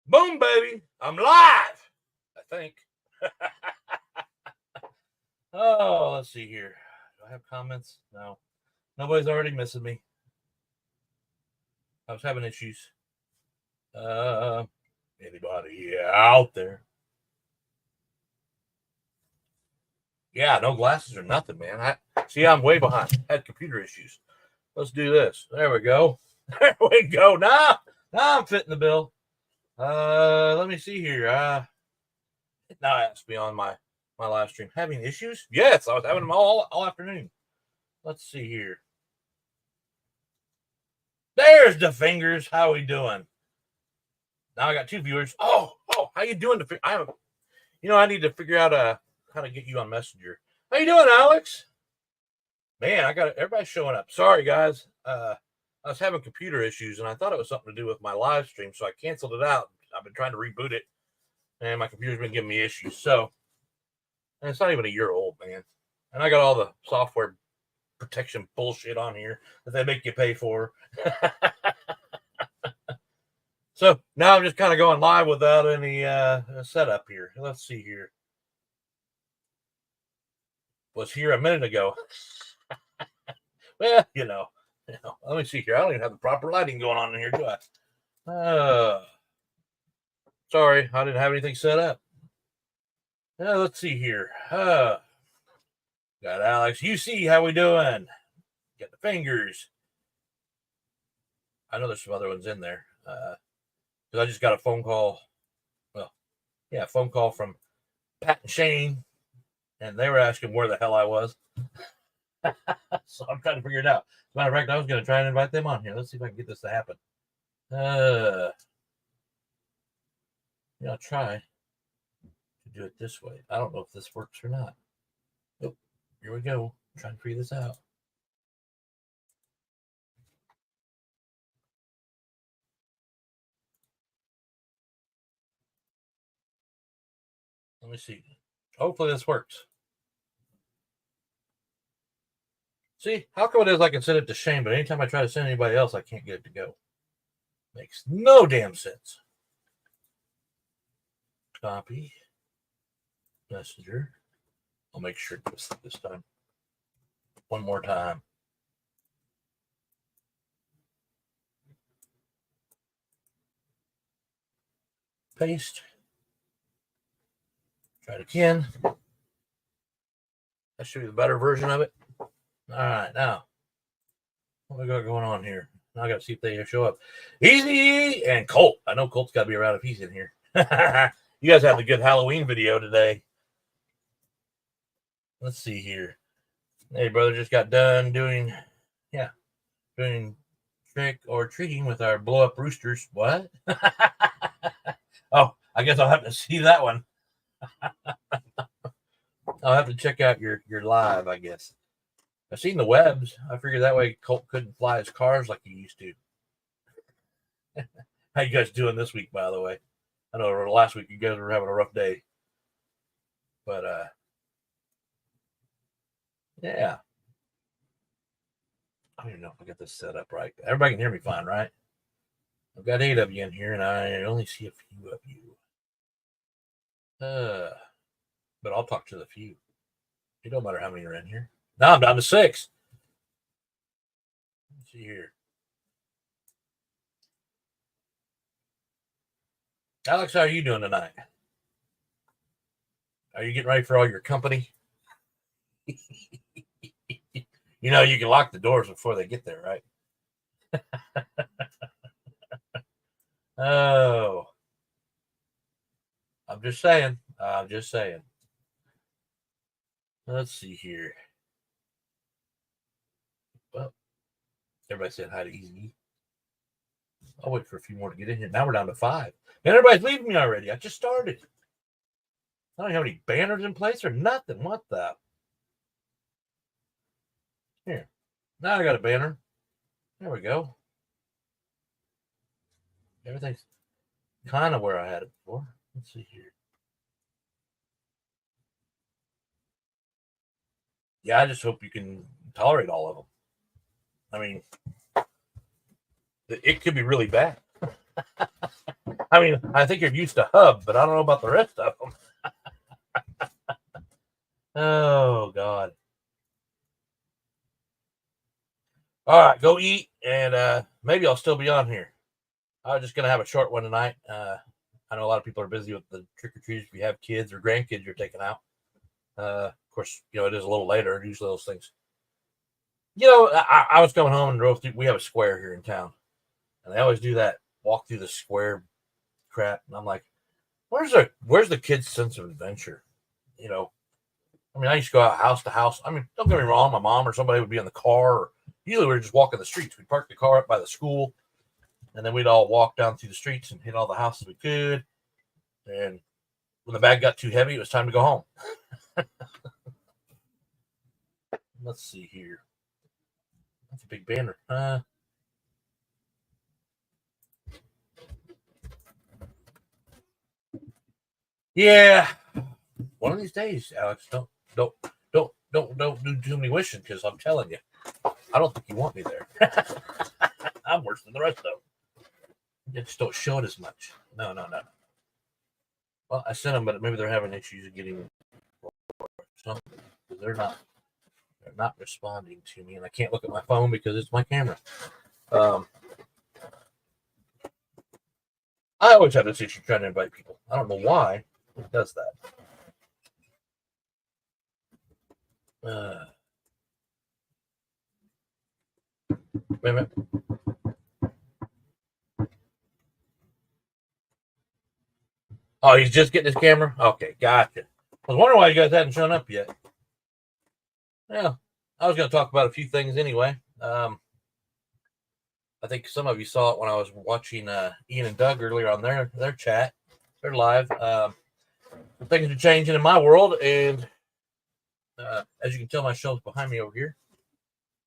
Boom, baby. I'm live, I think. Oh, let's see here. Do I have comments? No. Nobody's already missing me. I was having issues. Anybody out there? Yeah, no glasses or nothing, man. I'm way behind. Had computer issues. Let's do this. There we go. There we go. Now I'm fitting the bill. Let me see here. Now it has to be on my live stream. Having issues? Yes, I was having them all afternoon. Let's see here. There's the fingers. How we doing? Now I got 2 viewers. Oh, how you doing? I need to figure out how to get you on Messenger. How you doing, Alex? Man, I got everybody showing up. Sorry, guys. I was having computer issues, and I thought it was something to do with my live stream, so I canceled it out. I've been trying to reboot it, and my computer's been giving me issues. So, and it's not even a year old, man. And I got all the software protection bullshit on here that they make you pay for. So now I'm just kind of going live without any setup here. Let's see here. Was here a minute ago. Well, let me see here. I don't even have the proper lighting going on in here, do I? Sorry, I didn't have anything set up. Let's see here. Got Alex. You see how we doing? Get the fingers. I know there's some other ones in there. Because I just got a phone call. Well, yeah, a phone call from Pat and Shane, and they were asking where the hell I was. So I'm trying to figure it out. As a matter of fact, I was going to try and invite them on here. Let's see if I can get this to happen. I'll try to do it this way. I don't know if this works or not. Oh, here we go. I'm trying to figure this out. Let me see. Hopefully this works. See, how come it is I can send it to Shane, but anytime I try to send anybody else, I can't get it to go? Makes no damn sense. Copy. Messenger. I'll make sure this time. One more time. Paste. Try it again. That should be the better version of it. All right, now what we got going on here? Now I got to see if they show up. Easy and Colt. I know Colt's got to be around if he's in here. You guys had the good Halloween video today. Let's see here. Hey, brother, just got done doing trick or treating with our blow up roosters. What? Oh, I guess I'll have to see that one. I'll have to check out your live, I guess. I've seen the webs. I figured that way Colt couldn't fly his cars like he used to. How you guys doing this week, by the way? I know last week you guys were having a rough day. But, yeah. I don't even know if I got this set up right. Everybody can hear me fine, right? I've got 8 of you in here, and I only see a few of you. But I'll talk to the few. It don't matter how many are in here. Now I'm down to 6. Let's see here. Alex, how are you doing tonight? Are you getting ready for all your company? You can lock the doors before they get there, right? Oh. I'm just saying. Let's see here. Well, everybody said hi to Easy. I'll wait for a few more to get in here. Now we're down to 5. Man, everybody's leaving me already. I just started. I don't have any banners in place or nothing. What the? Here. Now I got a banner. There we go. Everything's kind of where I had it before. Let's see here. Yeah, I just hope you can tolerate all of them. I mean, it could be really bad. I mean, I think you're used to Hub, but I don't know about the rest of them. Oh, God. All right, go eat, and maybe I'll still be on here. I was just going to have a short one tonight. I know a lot of people are busy with the trick-or-treaters. If you have kids or grandkids you're taking out. Of course, it is a little later, usually those things. I was coming home and drove through. We have a square here in town, and they always do that walk through the square crap. And I'm like, where's the kids' sense of adventure? I mean, I used to go out house to house. I mean, don't get me wrong, my mom or somebody would be in the car, or usually we were just walking the streets. We'd park the car up by the school, and then we'd all walk down through the streets and hit all the houses we could. And when the bag got too heavy, it was time to go home. Let's see here. That's a big banner. Yeah. One of these days, Alex, don't do too many wishing, because I'm telling you, I don't think you want me there. I'm worse than the rest of them. You just don't show it as much. No. Well, I sent them, but maybe they're having issues getting something. They're not responding to me, and I can't look at my phone because it's my camera. I always have this issue trying to invite people. I don't know why it does that. Wait a minute. Oh, he's just getting his camera? Okay, gotcha. I was wondering why you guys hadn't shown up yet. Yeah, I was going to talk about a few things anyway. I think some of you saw it when I was watching Ian and Doug earlier on their chat. They're live. Things are changing in my world, and as you can tell, my shelves behind me over here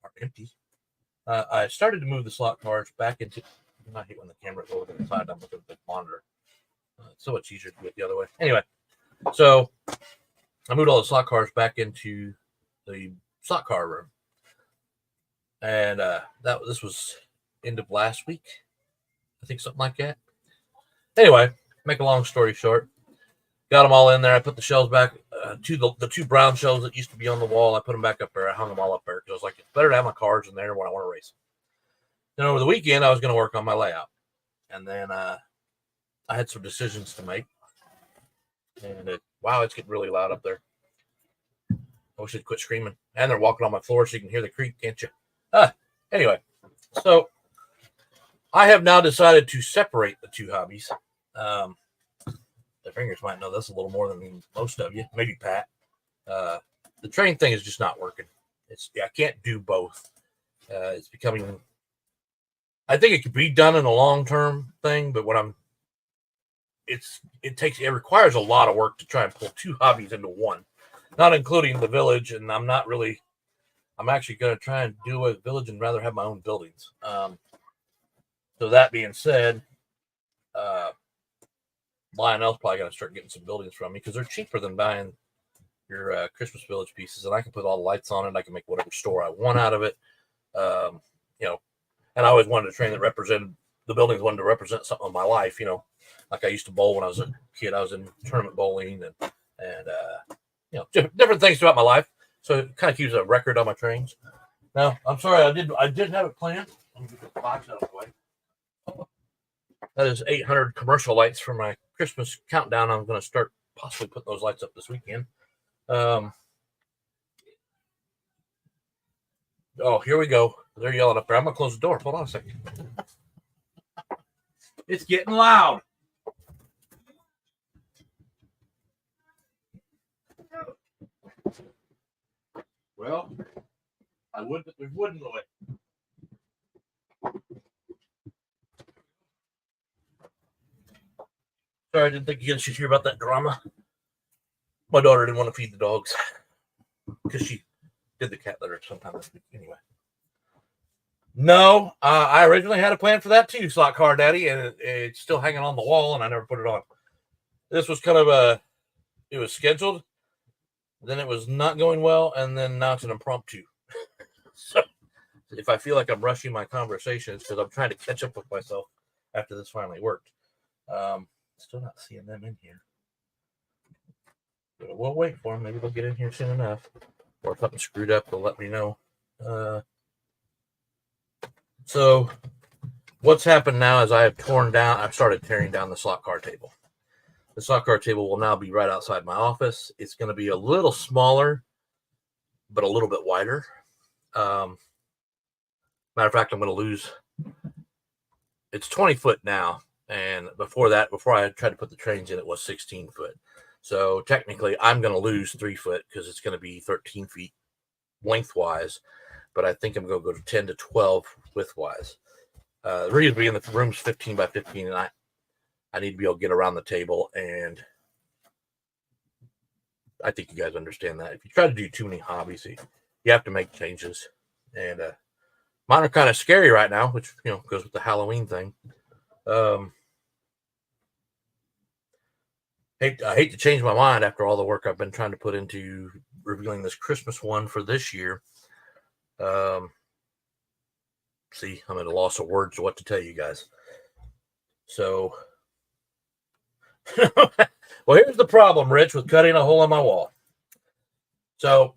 are empty. I started to move the slot cars back into. I hate when the camera goes to the side. I'm looking at the monitor. It's so much easier to do it the other way. Anyway, so I moved all the slot cars back into the slot car room, and this was end of last week, I think, something like that. Anyway, make a long story short, got them all in there. I put the shelves back to the two brown shelves that used to be on the wall. I put them back up there. I hung them all up there because I was like, it's better to have my cards in there when I want to race. Then over the weekend, I was going to work on my layout, and then I had some decisions to make. And wow, it's getting really loud up there. I wish they'd quit screaming. And they're walking on my floor, so you can hear the creak, can't you? Anyway, so I have now decided to separate the two hobbies. The fingers might know this a little more than most of you, maybe Pat. The train thing is just not working. I can't do both. It's becoming. I think it could be done in a long-term thing, but it requires a lot of work to try and pull two hobbies into one, not including the village. And I'm actually going to try and do a village and rather have my own buildings. So that being said, Lionel's probably going to start getting some buildings from me because they're cheaper than buying your Christmas Village pieces, and I can put all the lights on it. I can make whatever store I want out of it. And I always wanted a train that represented the buildings, wanted to represent something of my life. Like I used to bowl when I was a kid. I was in tournament bowling and different things throughout my life. So it kind of keeps a record on my trains. Now, I'm sorry, I did have it planned. Let me get the box out of the way. That is 800 commercial lights for my Christmas countdown. I'm going to start possibly putting those lights up this weekend. Oh, here we go. They're yelling up there. I'm going to close the door. Hold on a second. It's getting loud. Well, I would, but there's wood in the way. Sorry, I didn't think you guys should hear about that drama. My daughter didn't want to feed the dogs because she did the cat litter sometime this week. Anyway. No, I originally had a plan for that too, Slot Car Daddy, and it's still hanging on the wall, and I never put it on. This was kind of it was scheduled, then it was not going well, and then now it's an impromptu. So if I feel like I'm rushing my conversation, it's because I'm trying to catch up with myself after this finally worked. Still not seeing them in here. But we'll wait for them. Maybe they'll get in here soon enough. Or if something screwed up, they'll let me know. So what's happened now is I've started tearing down the slot car table. The slot car table will now be right outside my office. It's going to be a little smaller, but a little bit wider. Matter of fact, I'm going to lose. It's 20 foot now. And before I tried to put the trains in, it was 16 foot. So technically, I'm going to lose 3 foot because it's going to be 13 feet lengthwise. But I think I'm going to go to 10 to 12 widthwise. The reason being the room's 15 by 15, and I need to be able to get around the table, and I think you guys understand that. If you try to do too many hobbies, you have to make changes. And mine are kind of scary right now, which goes with the Halloween thing. I hate to change my mind after all the work I've been trying to put into revealing this Christmas one for this year. See, I'm at a loss of words of what to tell you guys. So, well, here's the problem, Rich, with cutting a hole in my wall. So,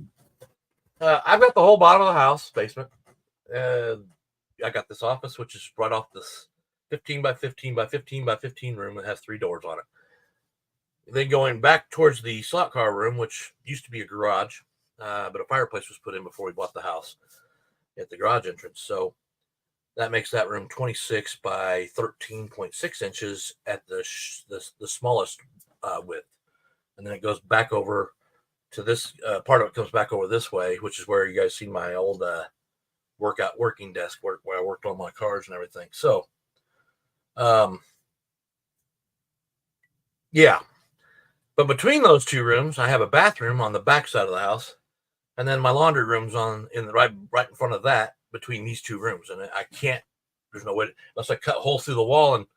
I've got the whole bottom of the house, basement. I got this office, which is right off this 15 by 15 by 15 by 15 room that has 3 doors on it. Then going back towards the slot car room, which used to be a garage, but a fireplace was put in before we bought the house at the garage entrance. So that makes that room 26 by 13.6 inches at the smallest width. And then it goes back over to this part of it comes back over this way, which is where you guys see my old working desk where I worked on my cars and everything. So, yeah. But between those 2 rooms, I have a bathroom on the back side of the house, and then my laundry room's right in front of that between these 2 rooms. And I can't. There's no way unless I cut holes through the wall and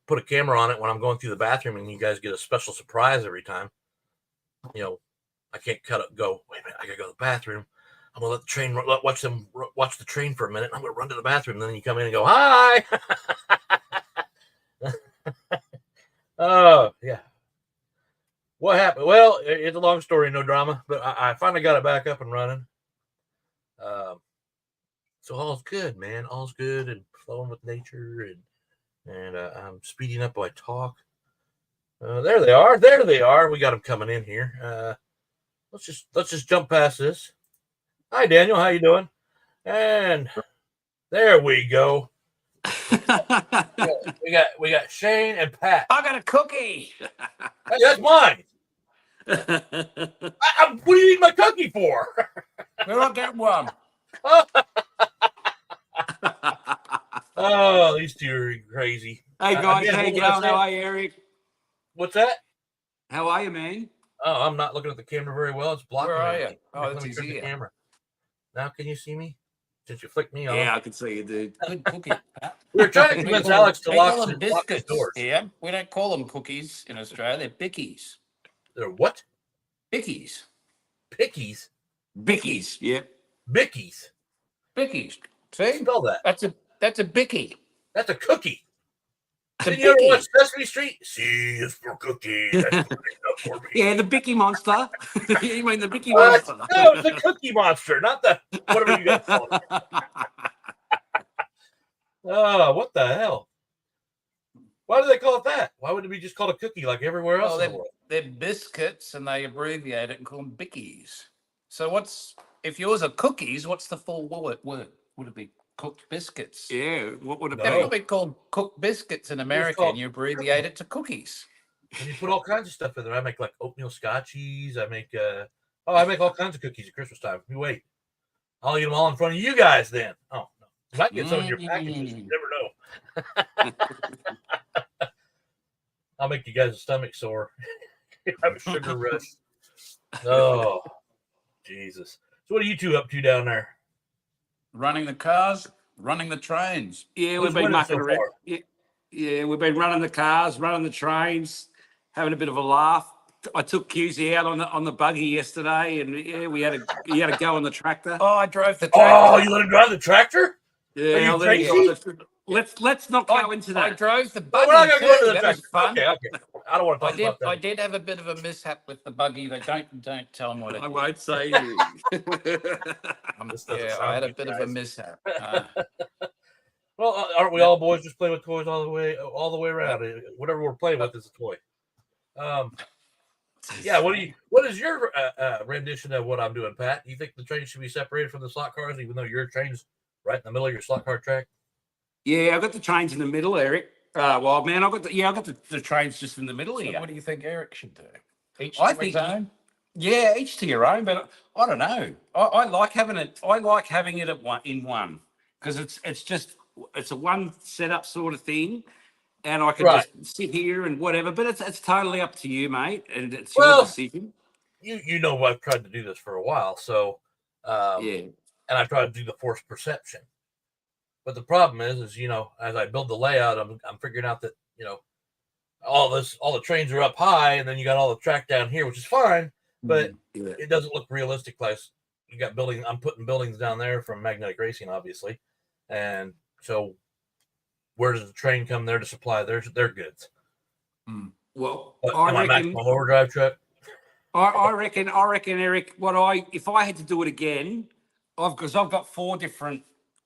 put a camera on it when I'm going through the bathroom, and you guys get a special surprise every time. I can't go. Wait a minute, I gotta go to the bathroom. I'm gonna let the train watch the train for a minute. I'm gonna run to the bathroom, and then you come in and go, hi. Oh yeah. What happened? Well, it's a long story, no drama, but I finally got it back up and running. So all's good, man. All's good and flowing with nature, and I'm speeding up while I talk. There they are. There they are. We got them coming in here. Let's just jump past this. Hi, Daniel. How you doing? And there we go. we got Shane and Pat. I got a cookie. Hey, that's mine. What do you need my cookie for? Well, I'll get one. Oh, these 2 are crazy. Hey guys, how you going? How are you, Eric? What's that? How are you, man? Oh, I'm not looking at the camera very well. It's blocking. Where are you? Oh, let me turn the camera. Now can you see me? Since you flicked me off. Yeah, I can see you, dude. Good cookie. We were trying to convince Alex to lock the doors. Yeah, we don't call them cookies in Australia. They're bickies. They're what? Bickies. Pickies? Bickies, yeah. Bickies? Bickies. See? Spell that. That's a bicky. That's a cookie. Did you ever watch Sesame Street? C is for cookie. That's for me. Yeah, the Bicky Monster. You mean the Bicky Monster? No, it's the Cookie Monster, not the whatever you guys call it. Oh, what the hell? Why do they call it that? Why wouldn't it be just called a cookie like everywhere else in the world? They're biscuits, and they abbreviate it and call them bickies. So if yours are cookies, what's the full word? Would it be cooked biscuits? Yeah, what would it be? It would be called cooked biscuits in America, and you abbreviate it to cookies. And you put all kinds of stuff in there. I make like oatmeal scotchies. I make all kinds of cookies at Christmas time. You wait. I'll eat them all in front of you guys then. Oh, no. You might get some in your packages. You never know. I'll make you guys a stomach sore. Have a sugar rush. Oh, Jesus. So what are you 2 up to down there? Running the cars, running the trains. Yeah, we've been mucking around. Yeah, we've been running the cars, running the trains, having a bit of a laugh. I took QZ out on the buggy yesterday, and yeah, he had a go on the tractor. Oh, I drove the tractor. Oh, you let him drive the tractor? Yeah, Are you crazy? let's not go into I that. drove the Well, buggy. we're not going to go into too. the That track. was fun. Okay. I don't want to talk about that. I did have a bit of a mishap with the buggy. But don't tell them what it I is. won't say anything. This doesn't Yeah, sound I had a good, bit of a guys. mishap. Well, aren't we all boys just playing with toys all the way around? Whatever we're playing with is a toy. Yeah. What is your rendition of what I'm doing, Pat? Do you think the trains should be separated from the slot cars, even though your train's right in the middle of your slot car track? Yeah, I've got the trains in the middle, Eric. Well, man, I've got the trains just in the middle So here. what do you think Eric should do? Each I to think his own? Yeah, each to your own, but I don't know. I like having it. I like having it at one because it's a one setup sort of thing, and I can Right. just sit here and whatever. But it's totally up to you, mate, and it's your Well, decision. you know I've tried to do this for a while, so Yeah, and I've tried to do the forced perception. But the problem is as I build the layout, I'm figuring out that all the trains are up high, and then you got all the track down here, which is fine, but yeah. it doesn't look realistic. Like you got building, I'm putting buildings down there from magnetic racing, obviously, and so where does the train come there to supply their goods? Well, But I my reckon. maximum overdrive truck. I reckon, Eric. If I had to do it again, because I've got 4 different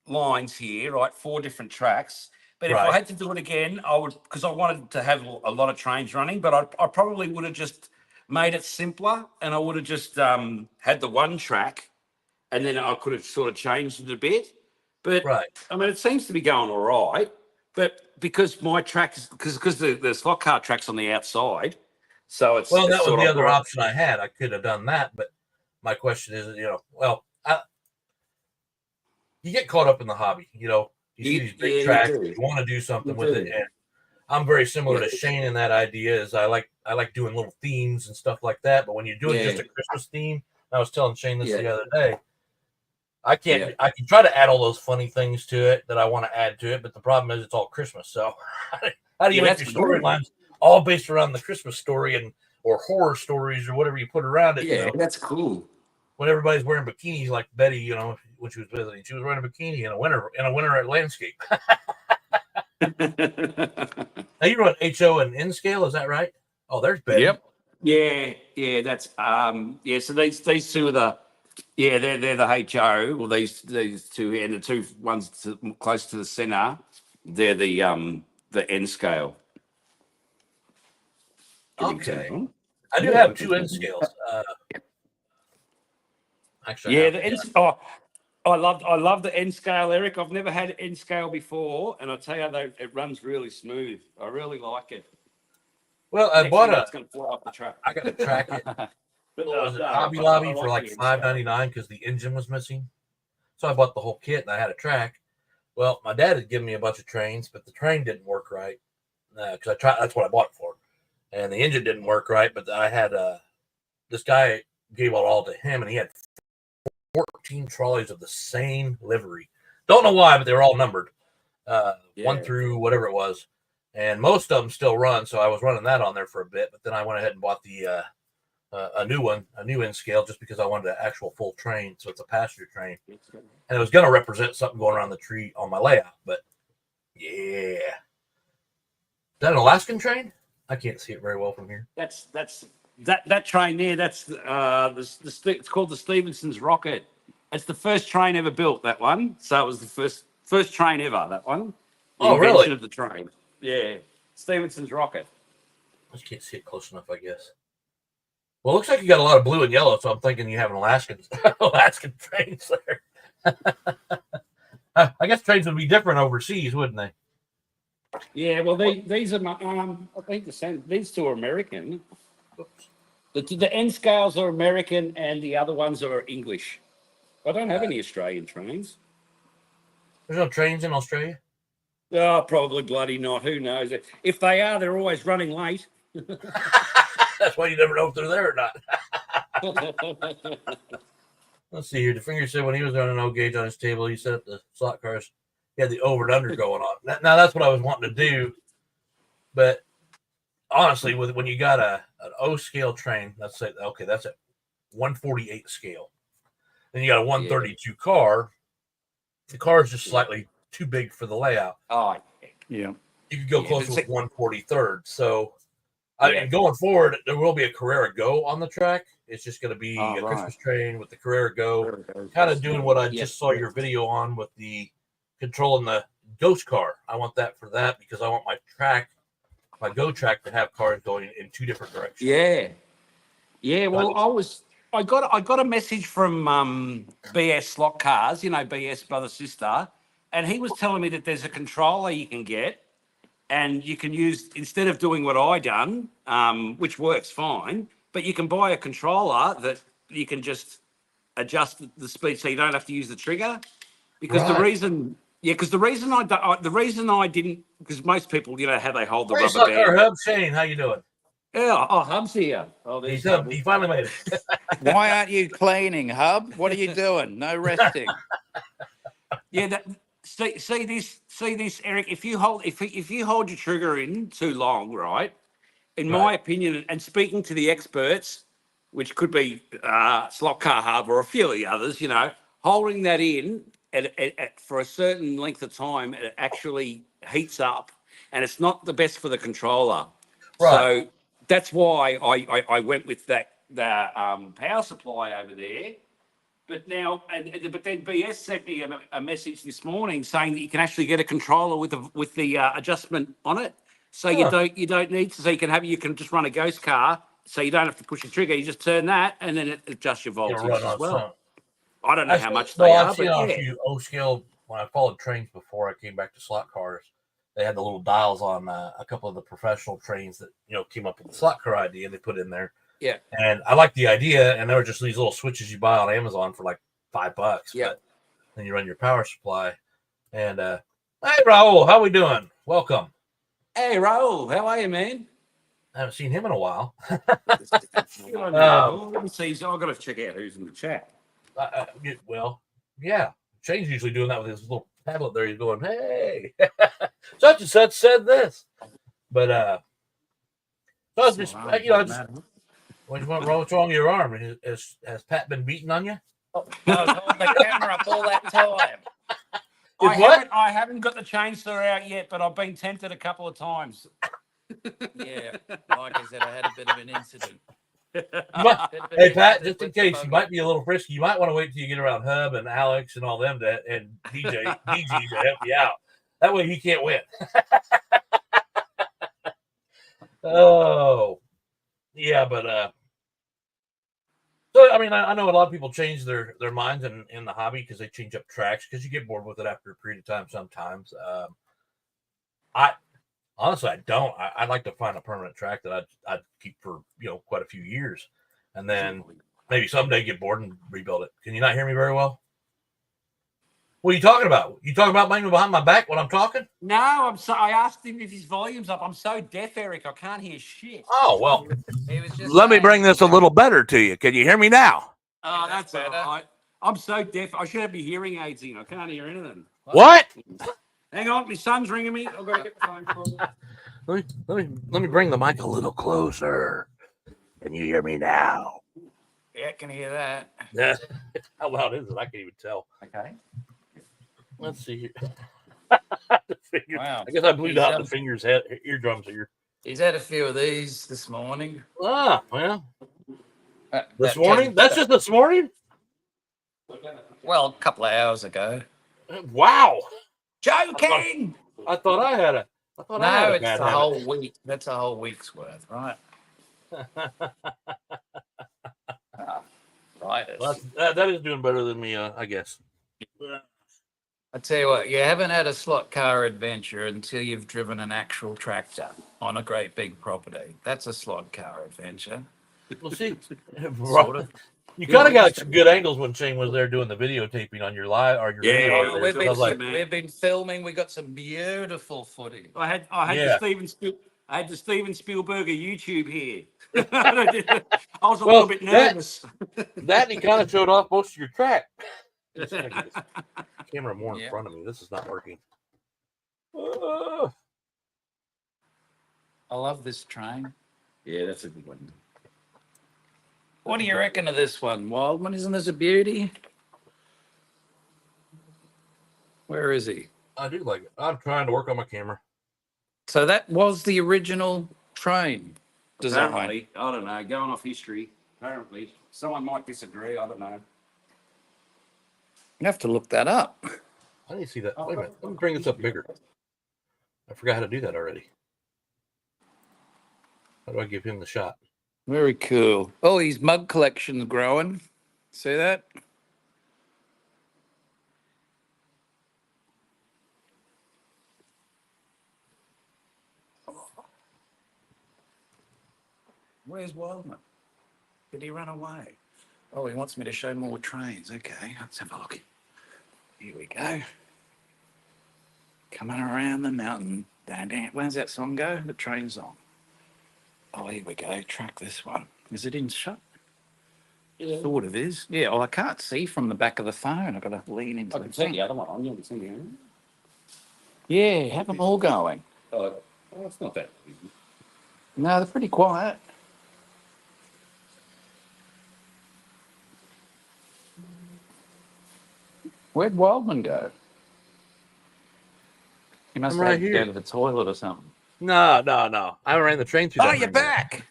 lines here, right? 4 different tracks. But if I Right. had to do it again, I would, because I wanted to have a lot of trains running. But I probably would have just made it simpler, and I would have just had the one track, and then I could have sort of changed it a bit. But Right. I mean, it seems to be going all right. But because my track is because the slot car track's on the outside, so it's Well, that was sort the of other option I had. I could have done that, but my question is, you get caught up in the hobby. You see these big tracks, you want to do something with it, and I'm very similar to Shane in that idea. Is I like doing little themes and stuff like that. But when you're doing just a Christmas theme, I was telling Shane this the other day. I can't. I can try to add all those funny things to it that I want to add to it, but the problem is it's all Christmas. So how do you make your storylines all based around the Christmas story or horror stories or whatever you put around it? Yeah, that's cool. When everybody's wearing bikinis, like Betty, when she was visiting, she was wearing a bikini in a winter landscape. Now you run HO and N scale, is that right? Oh, there's Betty. Yep. Yeah, that's So these 2 are they're the HO. Well, these 2 and the 2 ones close to the center, they're the N scale. Okay. I do have 2 N scales. Actually, the N. Oh, I love the N scale, Eric. I've never had N scale before, and I tell you, it runs really smooth. I really like it. Well, I bought It's going to fly off the track. I got to track it. But Was it Hobby Lobby for like $5.99 because the engine was missing? So I bought the whole kit and I had a track. Well, my dad had given me a bunch of trains, but the train didn't work right because I tried. That's what I bought it for, and the engine didn't work right. But I had this guy gave it all to him, and he had 14 trolleys of the same livery. Don't know why, but they were all numbered, 1 through whatever it was, and most of them still run. So I was running that on there for a bit, but then I went ahead and bought the a new N scale, just because I wanted an actual full train. So it's a passenger train, and it was going to represent something going around the tree on my layout. But yeah, is that an Alaskan train? I can't see it very well from here. That's that train there. That's it's called the Stevenson's Rocket. It's the first train ever built. That one. So it was the first train ever. That one. The invention of the train. Yeah, Stevenson's Rocket. I just can't see it close enough, I guess. Well, it looks like you got a lot of blue and yellow, so I'm thinking you have an Alaskan trains there. I guess trains would be different overseas, wouldn't they? Yeah, well, these are I think these 2 are American. Oops. The N scales are American, and the other ones are English. I don't have any Australian trains. There's no trains in Australia? Oh, probably bloody not. Who knows? If they are, they're always running late. That's why you never know if they're there or not. Let's see here. The finger said when he was running an O gauge on his table, he set up the slot cars. He had the over and under going on. Now that's what I was wanting to do. But honestly, when you got an O scale train, let's say, okay, that's a 148 scale. Then you got a 132 car. The car is just slightly too big for the layout. Oh, yeah. You could go Yeah, closer but with 143rd. So, Yeah. and going forward, there will be a Carrera Go on the track. It's just going to be Oh, a right. Christmas train with the Carrera Go, There it goes. kind of doing what I Yep, just saw yep. your video on with the controlling the ghost car. I want that for that because I want my Go track to have cars going in two different directions. Yeah. Yeah, well, I got a message from BS Slot Cars, you know, BS brother sister, and he was telling me that there's a controller you can get, and you can use instead of doing what I done, which works fine, but you can buy a controller that you can just adjust the speed so you don't have to use the trigger. Because the Right. reason, because the reason I didn't, because most people, you know, how they hold the Hey, rubber Slot Car band. Hub, Shane, how you doing? Yeah, oh, Hub's here. Oh, there's Hub. He finally made it. Why aren't you cleaning, Hub? What are you doing? No resting. Yeah, see this, Eric. If you hold your trigger in too long, right? In my opinion, and speaking to the experts, which could be Slot Car Hub or a few of the others, you know, holding that in for a certain length of time, it actually heats up, and it's not the best for the controller. Right. So that's why I went with the power supply over there. But now, but then BS sent me a message this morning saying that you can actually get a controller with the adjustment on it, so you don't need to. So you can just run a ghost car, so you don't have to push the trigger. You just turn that, and then it adjusts your voltage Run as on well. some. I don't know how much they I've are, seen but on a yeah, few O scale when I followed trains before I came back to slot cars. They had the little dials on a couple of the professional trains that came up with the slot car idea, and they put in there. yeah, And I like the idea, and they were just these little switches you buy on Amazon for like $5. yeah. But then you run your power supply. And hey, Raul, how we doing? Welcome. Hey, Raul, how are you, man? I haven't seen him in a while. Good on you, Raul. Let me see. So I've got to check out who's in the chat. Well, yeah. Shane's usually doing that with his little tablet there. He's going, hey, such and such said this. But so I was just, what's wrong with your arm? Has Pat been beating on you? I was holding the camera up all that time. I haven't got the chainsaw out yet, but I've been tempted a couple of times. Yeah, like I said, I had a bit of an incident. Hey, Pat, just in case, you might be a little frisky. You might want to wait till you get around Hub and Alex and all them and DG to help you out. That way he can't win. Oh, yeah, but so I mean, I know a lot of people change their minds in the hobby because they change up tracks because you get bored with it after a period of time sometimes. Honestly, I don't. I'd like to find a permanent track that I'd keep for quite a few years, and then maybe someday get bored and rebuild it. Can you not hear me very well? What are you talking about? You talking about banging behind my back when I'm talking? No, I asked him if his volume's up. I'm so deaf, Eric. I can't hear shit. Oh well. He was just Let me bring this a little better to you. Can you hear me now? Oh, that's that's all better. right. I'm so deaf. I should have my hearing aids in. I can't hear anything. What? Hang on, my son's ringing me. I've got to get the phone call. Let me bring the mic a little closer. Can you hear me now? Yeah, I can hear that. Yeah. How loud is it? I can't even tell. Okay. Let's see here. Wow. I guess I blew out the fingers, eardrums here. He's had a few of these this morning. Ah, well. This morning? That's just this morning? Well, a couple of hours ago. Wow. Joking! I thought I had a. No, it's the whole week. That's a whole week's worth, right? Right. Well, that is doing better than me, I guess. I tell you what, you haven't had a slot car adventure until you've driven an actual tractor on a great big property. That's a slot car adventure. Well, see, Sort of. you kind of got some good angles when Shane was there doing the videotaping on your live or your video. Oh, we've been filming. We got some beautiful footage. I had the Steven Spielberger YouTube here. I was a little bit nervous. That he kind of showed off most of your track. Camera more in front of me. This is not working. I love this train. Yeah, that's a good one. What do you reckon of this one, Wildman? Isn't this a beauty? Where is he? I do like it. I'm trying to work on my camera. So that was the original train design. Apparently, I don't know. Going off history, apparently, someone might disagree. I don't know. You have to look that up. I need to see that. Wait a minute. Let me bring this up bigger. I forgot how to do that already. How do I give him the shot? Very cool. Oh, his mug collection's growing. See that? Where's Wildman? Did he run away? Oh, he wants me to show more trains. Okay, let's have a look. Here we go. Coming around the mountain. Where's that song go? The train song. Oh, here we go. Track this one. Is it in shot? Yeah. Sort of is. Yeah, well, I can't see from the back of the phone. I've got to lean into I can see the other one on. You want to see the other one? Yeah, have them all going. Oh, it's not that easy. No, they're pretty quiet. Where'd Wildman go? He must I'm right have to here. go to the toilet or something. No. I haven't ran the train through that. Oh, you're back.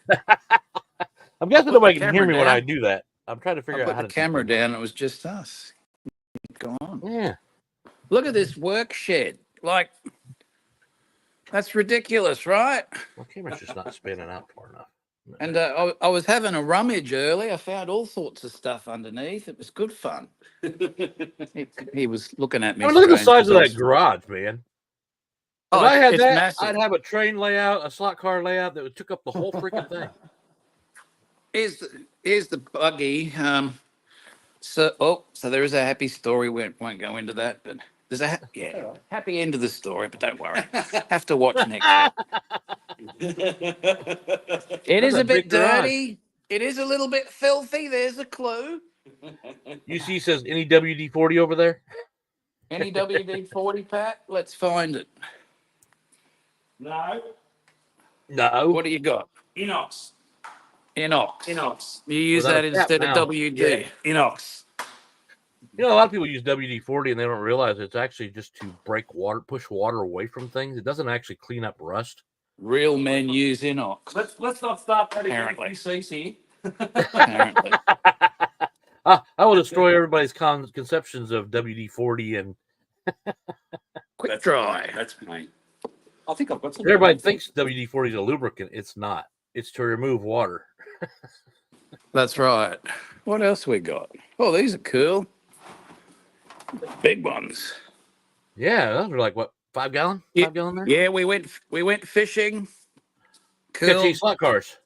I'm guessing nobody can hear camera me when down. I do that. I'm trying to figure I out put how the to camera down. It was just us. Go on. Yeah. Look at this work shed. Like, that's ridiculous, right? My camera's just not spinning out far enough. And I was having a rummage early. I found all sorts of stuff underneath. It was good fun. he was looking at me. I mean, look at the strange size of 'cause I that garage, man. Oh, if I had it's that, massive. I'd have a train layout, a slot car layout that would took up the whole freaking thing. Here's the buggy. So there is a happy story. We won't go into that, but there's a happy end of the story. But don't worry, have to watch next week. It is a bit dirty. It is a little bit filthy. There's a clue. UC says any WD-40 over there? Any WD-40, Pat? Let's find it. No. What do you got? Inox. Inox. You use Without that a cap instead now. of WD. Yeah. Inox. You know, a lot of people use WD-40 and they don't realize it's actually just to push water away from things. It doesn't actually clean up rust. Real men use Inox. Let's not start that Apparently. CC. Apparently. I will destroy everybody's conceptions of WD-40 and Quick dry. That's mate. I think I've got some. everybody thinks WD-40 is a lubricant. It's not. It's to remove water. That's right. What else we got? Oh, these are cool. Big ones. Yeah, those are like what, 5 gallon? 5 gallon there? Yeah, we went fishing. Catch Cool. these slot cars.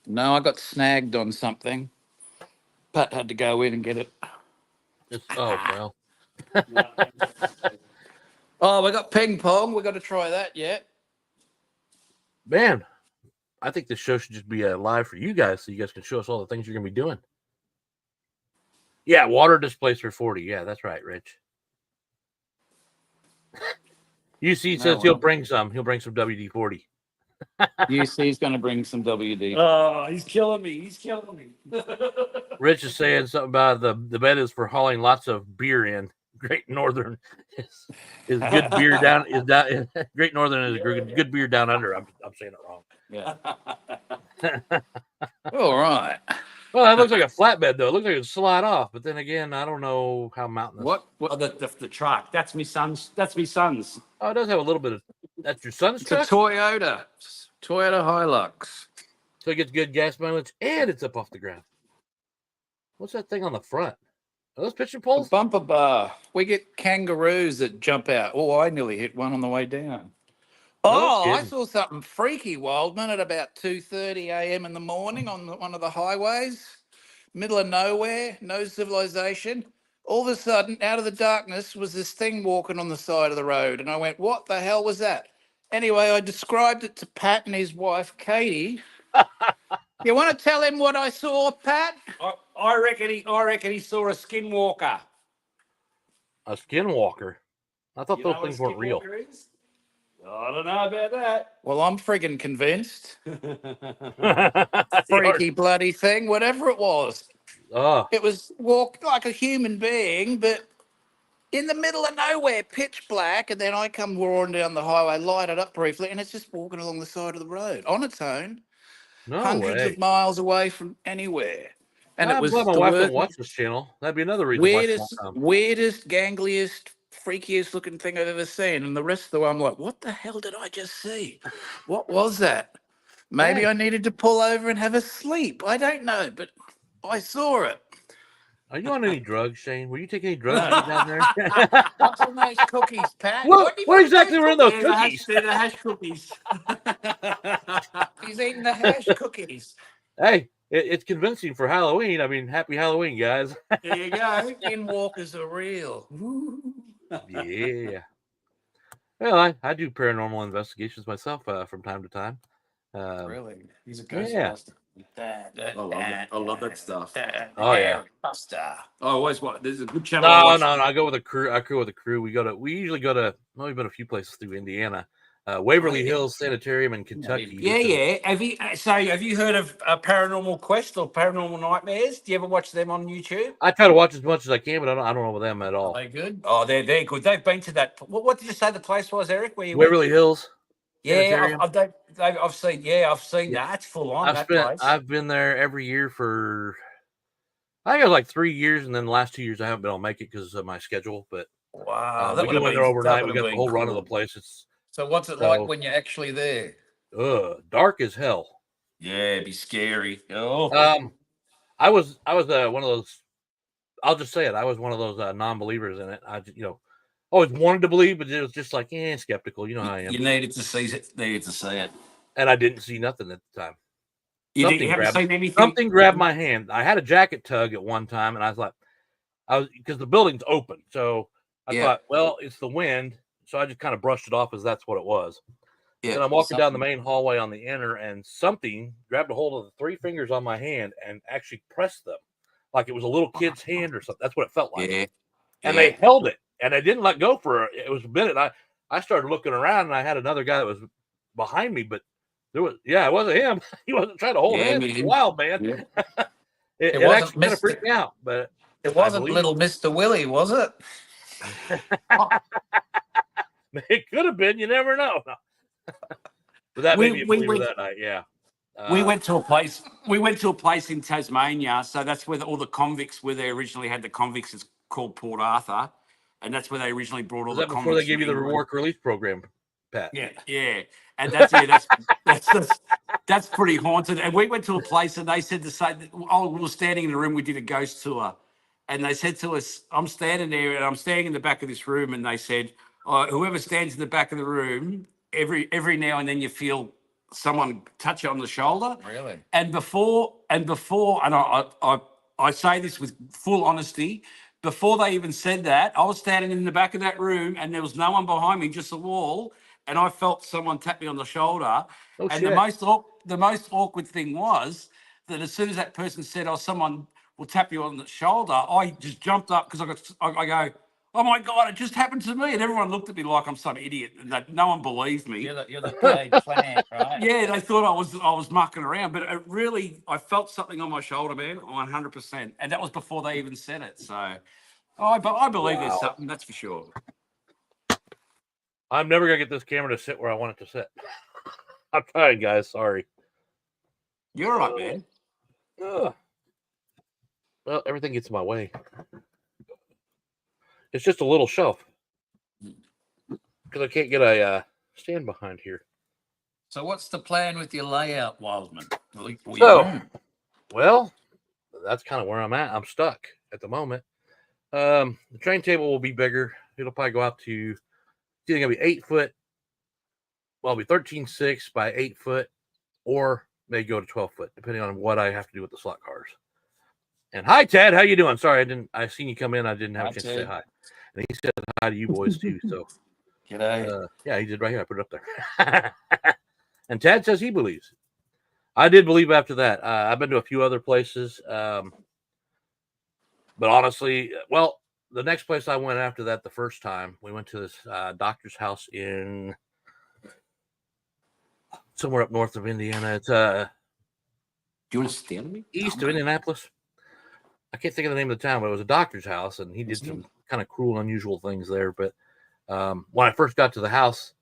No, I got snagged on something. Pat had to go in and get it. Well. Oh, we got ping pong. We got to try that yet. Man, I think this show should just be live for you guys so you guys can show us all the things you're going to be doing. Yeah, water displacer 40. Yeah, that's right, Rich. UC says he'll bring some. He'll bring some WD-40. UC's going to bring some WD. Oh, he's killing me. He's killing me. Rich is saying something about the bed is for hauling lots of beer in. Great Northern is good beer down. Great Northern is good beer down under. I'm saying it wrong. Yeah. All right. Well, that looks like a flatbed though. It looks like it'd slide off, but then again, I don't know how mountainous. What? Oh, the truck. That's me son's. That's me son's. Oh, it does have a little bit of. That's your son's It's a truck. Toyota Hilux. So it gets good gas mileage and it's up off the ground. What's that thing on the front? Are those pitching A poles? bumper bar. We get kangaroos that jump out. Oh, I nearly hit one on the way down. Oh, I kidding. saw something freaky, Wildman, at about 2:30 a.m. in the morning on one of the highways, middle of nowhere, no civilization. All of a sudden, out of the darkness, was this thing walking on the side of the road. And I went, what the hell was that? Anyway, I described it to Pat and his wife, Katie. You want to tell him what I saw, Pat? I reckon he saw a skinwalker. A skinwalker. I thought You those know what things a weren't real. skinwalker is? I don't know about that. Well, I'm friggin' convinced. Freaky. Freaky bloody thing, whatever it was. Oh, It was walked like a human being, but in the middle of nowhere, pitch black, and then I come roaring down the highway, light it up briefly, and it's just walking along the side of the road on its own, No hundreds way. of miles away from anywhere. And it I'm glad was my the wife don't watch this channel. That'd be another reason why she won't come. weirdest, gangliest, freakiest looking thing I've ever seen. And the rest of the way, I'm like, what the hell did I just see? What was that? Maybe Hey. I needed to pull over and have a sleep. I don't know, but I saw it. Are you on any drugs, Shane? Were you taking any drugs when you down there? What's in those cookies, Pat? What exactly were in those They're the hash, cookies? they're the hash cookies. He's eating the hash cookies. Hey, it's convincing for Halloween. I mean, happy Halloween, guys. There you go. Skinwalkers are real. Yeah. Well, I do paranormal investigations myself from time to time. Really? He's a Yeah. ghostbuster. I love that stuff. Oh, yeah. Buster. I always watch. There's a good channel. No. I go with a crew. I crew with a crew. We usually go to. Well, we've been a few places through Indiana, Waverly Hills Sanitarium in Kentucky. Yeah. Have you heard of Paranormal Quest or Paranormal Nightmares? Do you ever watch them on YouTube? I try to watch as much as I can, but I don't know with them at all. Are they good? Oh, they're good. They've been to that. What did you say the place was, Eric? Where you Waverly Hills. Yeah, I've seen. Yeah, I've seen that. It's full on place. I've been there every year for. I think it was like 3 years, and then the last 2 years I haven't been able to make it because of my schedule. But Wow, we go in there overnight. We got the whole run of the place. So what's it like when you're actually there? Dark as hell. Yeah, it'd be scary. Oh. I was one of those. I'll just say it. I was one of those non-believers in it. I always wanted to believe, but it was just like skeptical. You know how I am. You needed to see it. And I didn't see nothing at the time. You haven't seen anything. Something grabbed my hand. I had a jacket tug at one time, and I was because the building's open, so I thought, well, it's the wind, so I just kind of brushed it off as that's what it was. Yeah. And I'm walking down the main hallway on the inner, and something grabbed a hold of the 3 fingers on my hand and actually pressed them like it was a little kid's hand or something. That's what it felt like. Yeah. And they held it, and they didn't let go for it. It was a minute. I started looking around, and I had another guy that was behind me, but it wasn't him. He wasn't trying to hold it. It's wild, man. Yeah. it actually kind of freaked me out, but it wasn't little Mr. Willie, was it? It could have been. You never know. But that made me a believer that night. Yeah. We went to a place. We went to a place in Tasmania, so that's where all the convicts, where they originally had the convicts. It's called Port Arthur, and that's where they originally brought all the convicts. Before they gave you the work release program, Pat. Yeah, and that's pretty haunted. And we went to a place, and they said the same. Oh, we were standing in a room. We did a ghost tour, and they said to us, "I'm standing there, and I'm standing in the back of this room," and they said, "Whoever stands in the back of the room, every now and then you feel someone touch you on the shoulder." Really? And before, and I say this with full honesty, before they even said that, I was standing in the back of that room, and there was no one behind me, just a wall. And I felt someone tap me on the shoulder. The most awkward thing was that as soon as that person said, "Oh, someone will tap you on the shoulder," I just jumped up because I go, "Oh my God, it just happened to me." And everyone looked at me like I'm some idiot, and that no one believed me. You're the paid plant, right? Yeah, they thought I was mucking around, but I felt something on my shoulder, man, 100%. And that was before they even said it. So I believe there's something, that's for sure. I'm never gonna get this camera to sit where I want it to sit. I'm trying, guys. Sorry. You're all right, man. Well, everything gets in my way. It's just a little shelf because I can't get a stand behind here. So, what's the plan with your layout, Wildman? Well, that's kind of where I'm at. I'm stuck at the moment. The train table will be bigger. It'll probably go out to. It's either gonna be 8 foot. Well, it'll be 13.6 by 8 foot, or may go to 12 foot, depending on what I have to do with the slot cars. And hi, Ted. How you doing? Sorry, I seen you come in. I didn't have a chance to say hi. And he said hi to you boys too. So, g'day. Yeah, he did right here. I put it up there. And Ted says he believes. I did believe after that. I've been to a few other places, but honestly, well, the next place I went after that, the first time, we went to this doctor's house in somewhere up north of Indiana. It's do you want to stand me? East of Indianapolis. I can't think of the name of the town, but it was a doctor's house, and he did some kind of cruel and unusual things there. But when I first got to the house,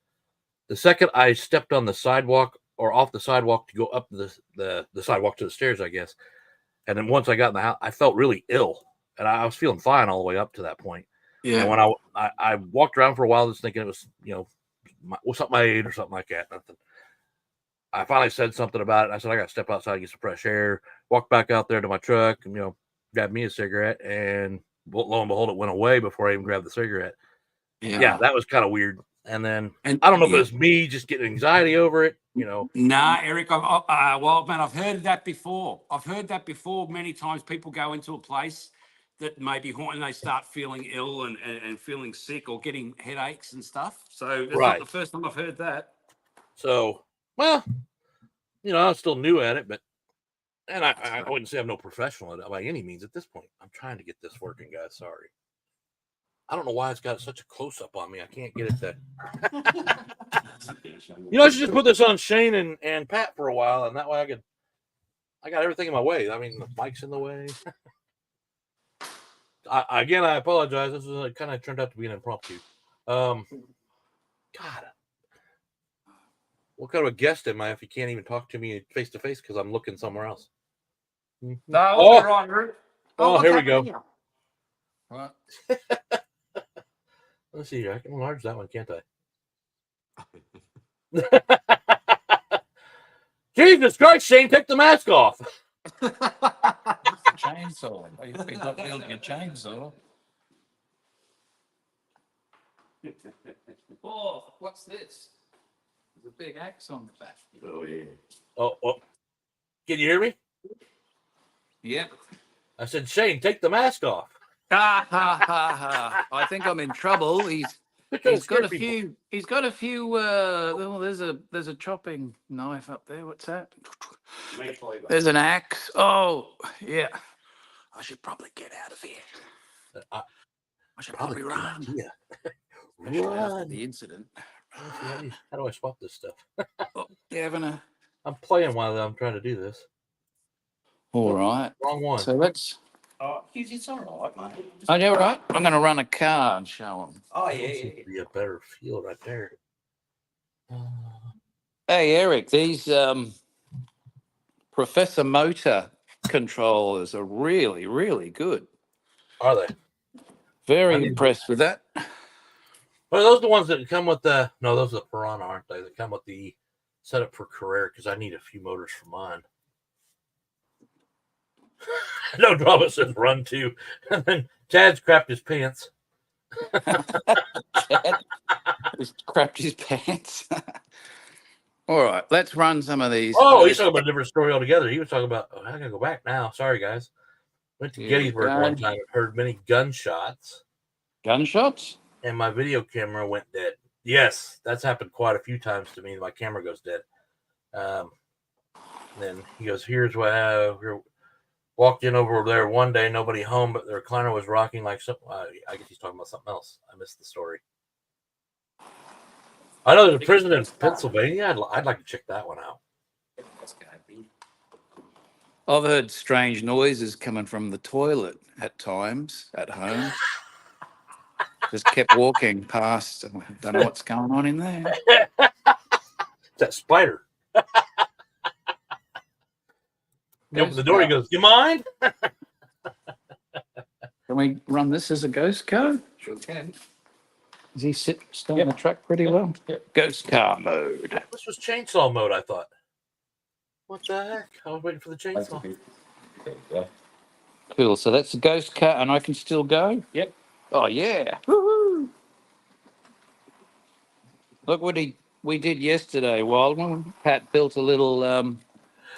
the second I stepped on the sidewalk or off the sidewalk to go up the sidewalk to the stairs, I guess. And then once I got in the house, I felt really ill, and I was feeling fine all the way up to that point. Yeah. And when I walked around for a while, just thinking it was, something I ate or something like that. Nothing. I finally said something about it. I said, I got to step outside and get some fresh air. Walked back out there to my truck and, grabbed me a cigarette. And lo and behold, it went away before I even grabbed the cigarette. Yeah, that was kind of weird. And then I don't know if it was me just getting anxiety over it, Nah, Eric, well, man, I've heard that before. I've heard that before many times. People go into a place that may be haunted and they start feeling ill and feeling sick or getting headaches and stuff. So that's not the first time I've heard that. So, well, I was still new at it, but I wouldn't say I'm no professional at it by any means at this point. I'm trying to get this working, guys. Sorry. I don't know why it's got such a close-up on me. I can't get it to... I should just put this on Shane and Pat for a while, and that way I got everything in my way. I mean, the mic's in the way. I apologize. This is kind of turned out to be an impromptu. God. What kind of a guest am I if you can't even talk to me face-to-face because I'm looking somewhere else? No, right, Rick. Here we go. Here? What? Let's see here. I can enlarge that one, can't I? Jesus Christ, Shane, take the mask off. Chainsaw. You're not wielding a chainsaw. Oh, what's this? There's a big axe on the back. Oh, yeah. Oh. Can you hear me? Yep. I said, Shane, take the mask off. I think I'm in trouble. He's got a few. He's got a few. Well, there's a chopping knife up there. What's that? There's an axe. Oh, yeah. I should probably get out of here. I should probably run. Yeah. After the incident. How do I swap this stuff? I'm playing while I'm trying to do this. All right. Wrong one. So let's. Oh, it's all right, mate. Oh, yeah, right. I'm going to run a car and show them. Oh, yeah. Be a better feel right there. Hey, Eric, these Professor Motor controllers are really, really good. Are they? Very impressed with that. Well, those are the ones that come with the... No, those are the Piranha, aren't they? That come with the setup for Carrera, because I need a few motors for mine. No drama says run too. And then Chad's crapped his pants. Chad has crapped his pants. All right, let's run some of these. Oh, he's talking about a different story altogether. He was talking about, I gotta go back now. Sorry, guys. Went to Gettysburg one time and heard many gunshots. Gunshots? And my video camera went dead. Yes, that's happened quite a few times to me. My camera goes dead. Then he goes, here's what happened. Walked in over there one day, nobody home, but the recliner was rocking like something. I guess he's talking about something else. I missed the story. I know there's a prison in Pennsylvania. I'd like to check that one out. I've heard strange noises coming from the toilet at times at home. Just kept walking past. I don't know what's going on in there. That spider. He opens the door. He goes, "You mind?" Can we run this as a ghost car? Sure can. Does he stay in the truck pretty well? Yep. Ghost car mode. This was chainsaw mode, I thought. What the heck? I was waiting for the chainsaw. There you go. Cool. So that's the ghost car, and I can still go? Yep. Oh, yeah. Woo-hoo. Look what we did yesterday, Wildman. Pat built a little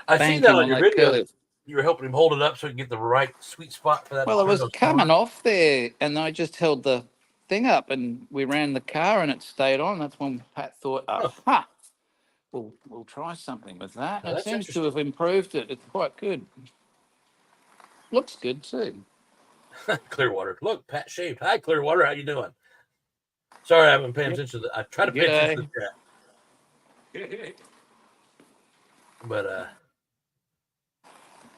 I seen that on your video. Curve. You were helping him hold it up so he can get the right sweet spot for that. Well, it was coming off there, and I just held the thing up, and we ran the car, and it stayed on. That's when Pat thought, aha, we'll try something with that. Now, It seems to have improved it. It's quite good. Looks good, too. Clearwater. Look, Pat shaved. Hi, Clearwater. How you doing? Sorry, I haven't paid attention to that. I try to pay attention to that. But,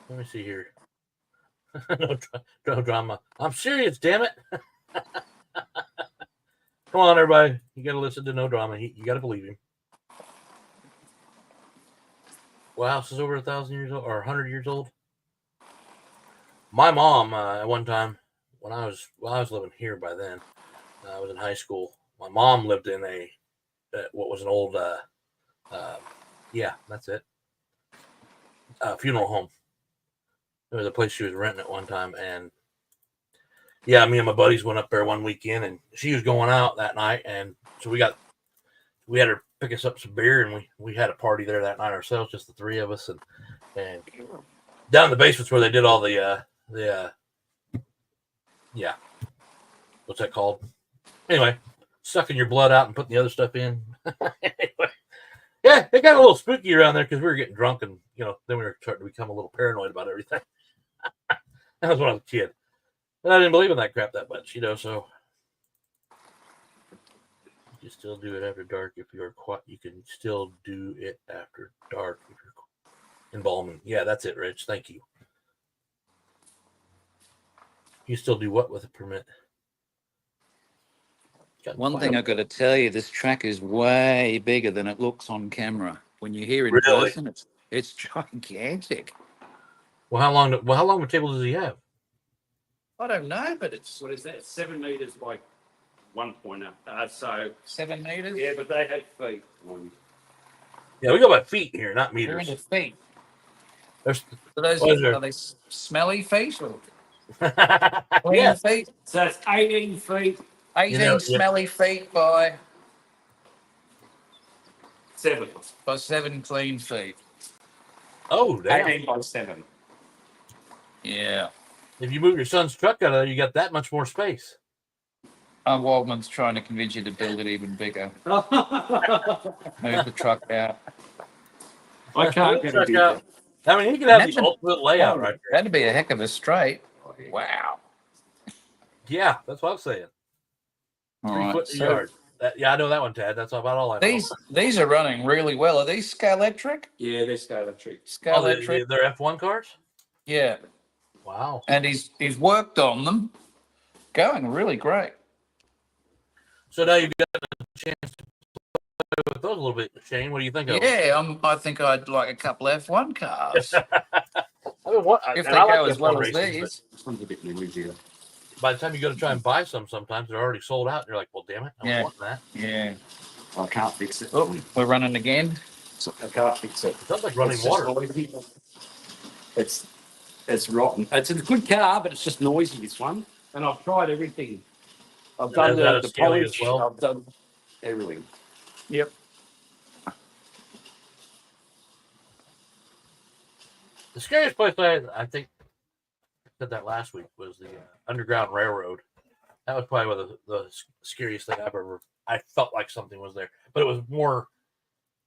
let me see here. No drama. I'm serious, damn it. Come on, everybody. You got to listen to No Drama. You got to believe him. Well, house is over 1,000 years old or 100 years old. My mom, at one time, when I was living here by then, I was in high school. My mom lived in what was an old, yeah, that's it, funeral home. It was a place she was renting at one time, and yeah, me and my buddies went up there one weekend, and she was going out that night, and so we had her pick us up some beer, and we had a party there that night ourselves, just the three of us, and down in the basement's where they did all the yeah, what's that called? Anyway, sucking your blood out and putting the other stuff in. Anyway, yeah, it got a little spooky around there because we were getting drunk, and then we were starting to become a little paranoid about everything. That was when I was a kid, and I didn't believe in that crap that much, so. You still do it after dark if you're quiet. You can still do it after dark if you're embalming. Yeah, that's it, Rich. Thank you. You still do what with a permit? One thing I've got to tell you, this track is way bigger than it looks on camera. When you hear it in person, it's gigantic. Well, how long of a table does he have? I don't know, but it's What is that? 7 meters by 1.0. So 7 meters. yeah, but they had feet. Yeah, we go by feet here, not They're meters. into feet. There's, Are they smelly feet or clean yeah. feet? So it's 18 feet. 18 smelly feet by 7. 7 clean feet. Oh, damn. 18 by 7. Yeah. If you move your son's truck out of there, you got that much more space. Waldman's trying to convince you to build it even bigger. Move the truck out. I can't get it out. I mean, he can have the ultimate layout right there. That'd be a heck of a straight. Wow. Yeah, that's what I'm saying. All 3 right, foot a yard. I know that one, Tad. That's about all I know. These are running really well. Are these Scalectric? Yeah, they're Scalectric. Scalectric. They're F1 cars? Yeah. Wow. And he's worked on them. Going really great. So now you've got a chance to play with those a little bit, Shane. What do you think of them? Yeah, I think I'd like a couple F1 cars. If they go as well as these. This one's a bit noisier. By the time you go to try and buy sometimes they're already sold out. And you're like, well, damn it, I want that. Yeah. I can't fix it. Oh, we're running again. I can't fix it. It sounds like running water. It's rotten. It's a good car, but it's just noisy, this one. And I've tried everything. I've done the polish. Well? I've done everything. Yep. The scariest place I think I said that last week was the Underground Railroad. That was probably one of the scariest thing I felt like something was there, but it was more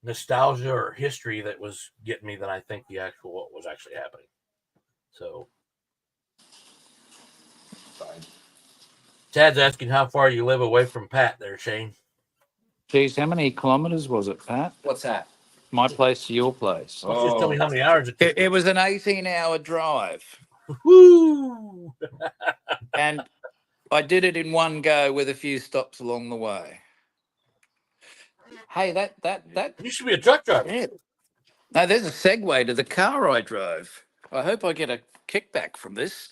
nostalgia or history that was getting me than I think what was actually happening. So, Tad's asking how far you live away from Pat there, Shane. Geez, how many kilometers was it, Pat? What's that? My place to your place. Just tell me how many hours it took. It was an 18-hour drive. Woo! And I did it in one go with a few stops along the way. Hey, that You should be a truck driver. yeah. No, there's a segue to the car I drove. I hope I get a kickback from this.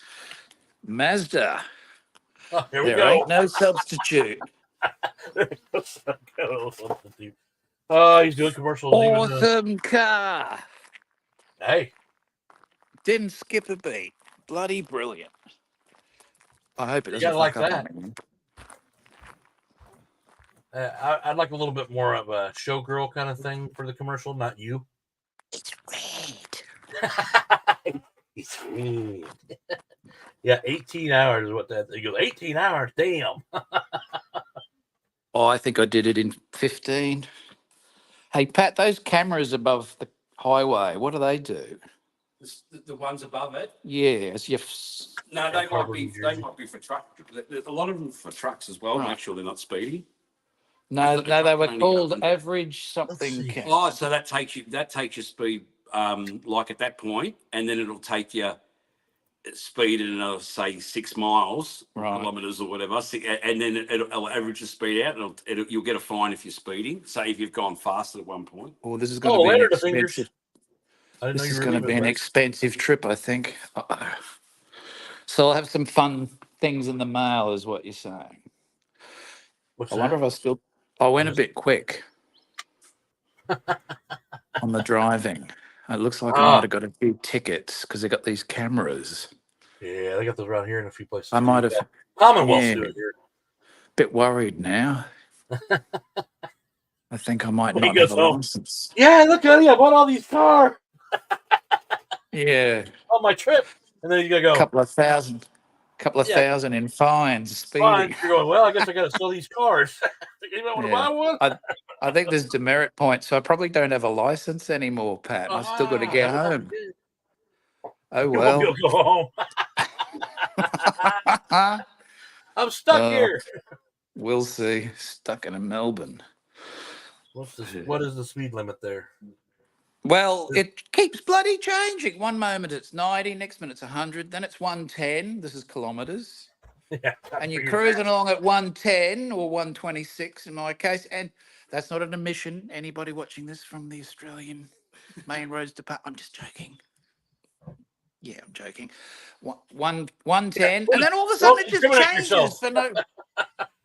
Mazda. Oh, here we There go. ain't no substitute. Oh, he's doing commercials. Awesome car. Hey. Didn't skip a beat. Bloody brilliant. I hope it doesn't gotta like fuck up that. on me. I'd like a little bit more of a showgirl kind of thing for the commercial, not you. It's red. It's red. Yeah, 18 hours is what that. He goes, 18 hours, damn. Oh, I think I did it in 15. Hey, Pat, those cameras above the highway, what do they do? The ones above it? Yeah, as you No, they might be for truck. There's a lot of them for trucks as well. Right. Make sure they're not speeding. No, But the they truck were can only called go 100. average something. Oh, so that takes your speed like at that point, and then it'll take you speed in another, say, 6 miles, Right. kilometres or whatever, and then it'll average the speed out, and you'll get a fine if you're speeding. Say if you've gone faster at one point. Well, this is going Oh, to be an later the fingers. expensive. I didn't know This you is were going to leaving. be an Bryce. expensive trip, I think. So I'll have some fun things in the mail, is what you're saying. What's I that? wonder if I still. I went a bit quick on the driving. It looks like I might have got a few tickets because they got these cameras. Yeah, they got those around here in a few places. I too. might have. Yeah. Commonwealth's Yeah, doing it here. bit worried now. I think I might When he not have goes a home. license. Yeah, look, honey, I bought all these cars Yeah, on my trip. And then you gotta go, couple of thousand yeah, in fines fine. speeding. You're going, well, I guess I gotta sell these cars. Anybody want to Yeah, buy one? I think there's demerit points, so I probably don't have a license anymore, Pat. And I still got to get That would not be home. good. Oh You won't be well. able to go home. I'm stuck here. We'll see. Stuck in Melbourne. What is the speed limit there? Well, it keeps bloody changing. One moment it's 90, next minute it's 100, then it's 110. This is kilometres. Yeah, And you're cruising along at 110 or 126 in my case. And that's not an admission. Anybody watching this from the Australian Main Roads Department, I'm just joking. Yeah, I'm joking. 110. And then all of a sudden it just discriminate changes yourself. for no...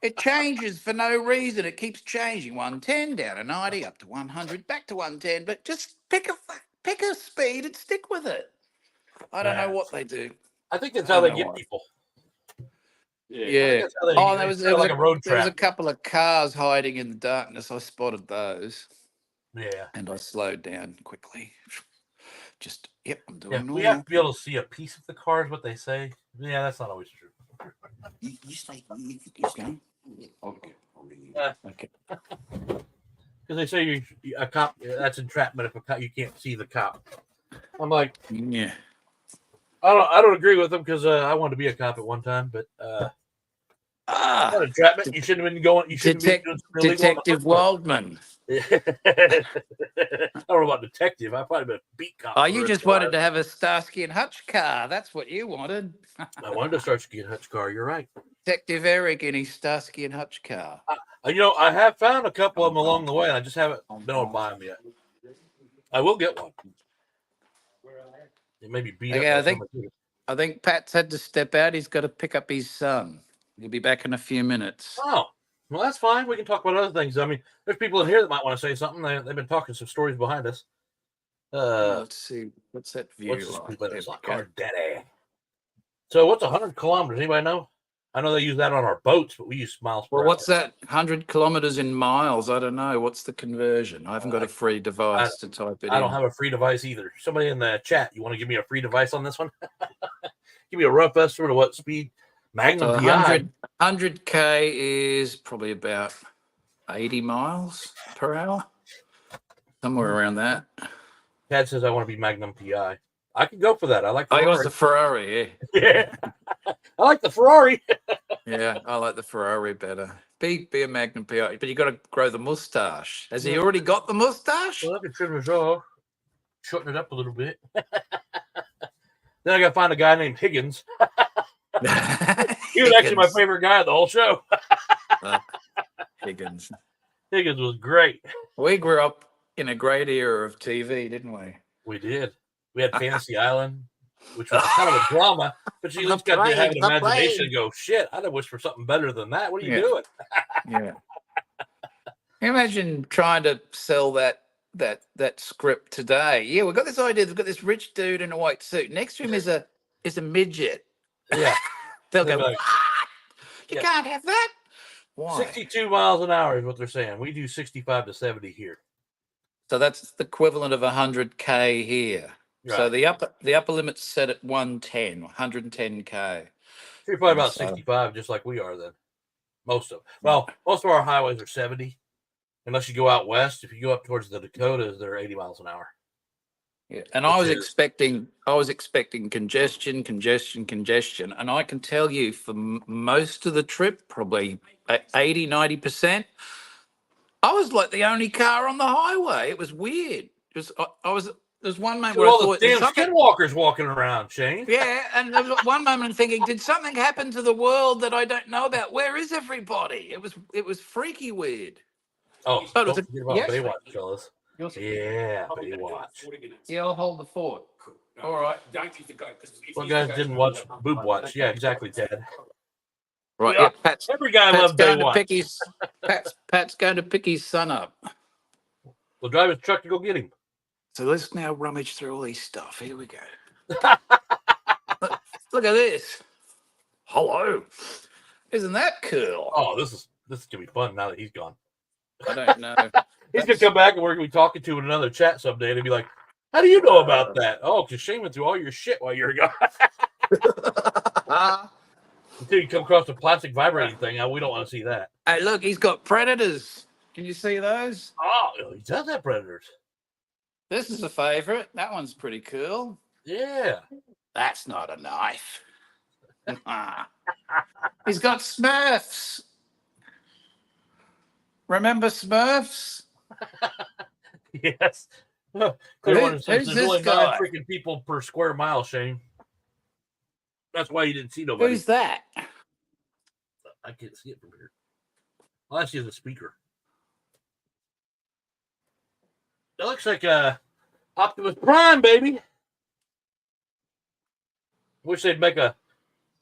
It changes for no reason. It keeps changing. 110 down to 90, up to 100, back to 110. But just pick a speed and stick with it. I don't know what they do. I think that's how they get people. Yeah. Oh, There was like a road there was a trap. couple of cars hiding in the darkness. I spotted those. Yeah. And I slowed down quickly. Just, yep, I'm doing normal. We have to be able to see a piece of the car is what they say. Yeah, that's not always true. You stay. Okay. Okay. Because they say a cop, that's entrapment if a cop, you can't see the cop. I'm like, Yeah. I don't agree with them because I wanted to be a cop at one time, but not entrapment. You shouldn't have been going. You shouldn't be doing something illegal. Detective Waldman. I don't know about detective. I probably been a beat cop. Oh, you just wanted to have a Starsky and Hutch car. That's what you wanted. I wanted to Starsky and Hutch car. You're right. Detective Eric in his Starsky and Hutch car. I have found a couple of them along the way, and I just haven't been able to buy them yet. I will get one. It may be beat up. I think Pat's had to step out. He's got to pick up his son. He'll be back in a few minutes. Oh, well, that's fine. We can talk about other things. I mean, there's people in here that might want to say something. They've been talking some stories behind us. Let's see. What's that view like? Daddy. So what's 100 kilometers? Anybody know? I know they use that on our boats, but we use miles per hour. What's that? 100 kilometers in miles? I don't know. What's the conversion? I haven't got a free device to type it in. I don't have a free device either. Somebody in the chat, you want to give me a free device on this one? Give me a rough estimate of what speed. Magnum PI. 100K is probably about 80 miles per hour. Somewhere around that. Dad says I want to be Magnum PI. I could go for that. I like Ferrari. I was the Ferrari, yeah. I like the Ferrari. Yeah, I like the Ferrari better. Be a Magnum PI, but you got to grow the mustache. Has he already got the mustache? Well, I could trim his off, shorten it up a little bit. Then I got to find a guy named Higgins. He was actually my favorite guy of the whole show. Higgins. Higgins was great. We grew up in a great era of TV, didn't we? We did. We had Fantasy Island, which was kind of a drama, but you just got to have an imagination and go, shit, I'd have wished for something better than that. What are you doing? Yeah. Imagine trying to sell that script today. Yeah, we've got this idea. We've got this rich dude in a white suit. Next to him is a midget. Yeah. They'll go, like, what? You can't have that. Why? 62 miles an hour is what they're saying. We do 65 to 70 here. So that's the equivalent of 100K here. Right. So the upper limit's set at 110, 110K. You're probably about 65, just like we are then. Most of our highways are 70. Unless you go out west. If you go up towards the Dakotas, they're 80 miles an hour. Yeah, and I was expecting congestion, and I can tell you for most of the trip, probably 80, 90%, I was like the only car on the highway. It was weird. I was there's one moment So where I all the thought, did damn something... skinwalkers walking around, Shane. Yeah, and there was one moment I'm thinking, did something happen to the world that I don't know about? Where is everybody? It was freaky weird. Oh, But it was don't a forget about yes. Baywatch, fellas. Yeah, Baywatch. Yeah, I'll hold the fort. All right. Well, guys didn't watch Boob Watch. Yeah, exactly, Ted. Right. Yeah, Yeah, every guy Pat's loved going to Baywatch. pick his Pat's going to pick his son up. We'll drive his truck to go get him. So let's now rummage through all these stuff. Here we go. Look at this. Hello. Isn't that cool? Oh, this is gonna be fun now that he's gone. I don't know. He's gonna come back and we're gonna be talking to in another chat someday and be like, "How do you know about that?" Oh, because Shane went through all your shit while you were gone. Until you come across a plastic vibrating thing, we don't want to see that. Hey, look, he's got predators. Can you see those? Oh, he does have predators. This is a favorite. That one's pretty cool. Yeah. That's not a knife. He's got Smurfs. Remember Smurfs? Yes. Clear Who's says there's this only 9 guy? freaking people per square mile, Shane. That's why you didn't see nobody. Who's that? I can't see it from here. Well, that's just a speaker. That looks like Optimus Prime, baby. Wish they'd make a.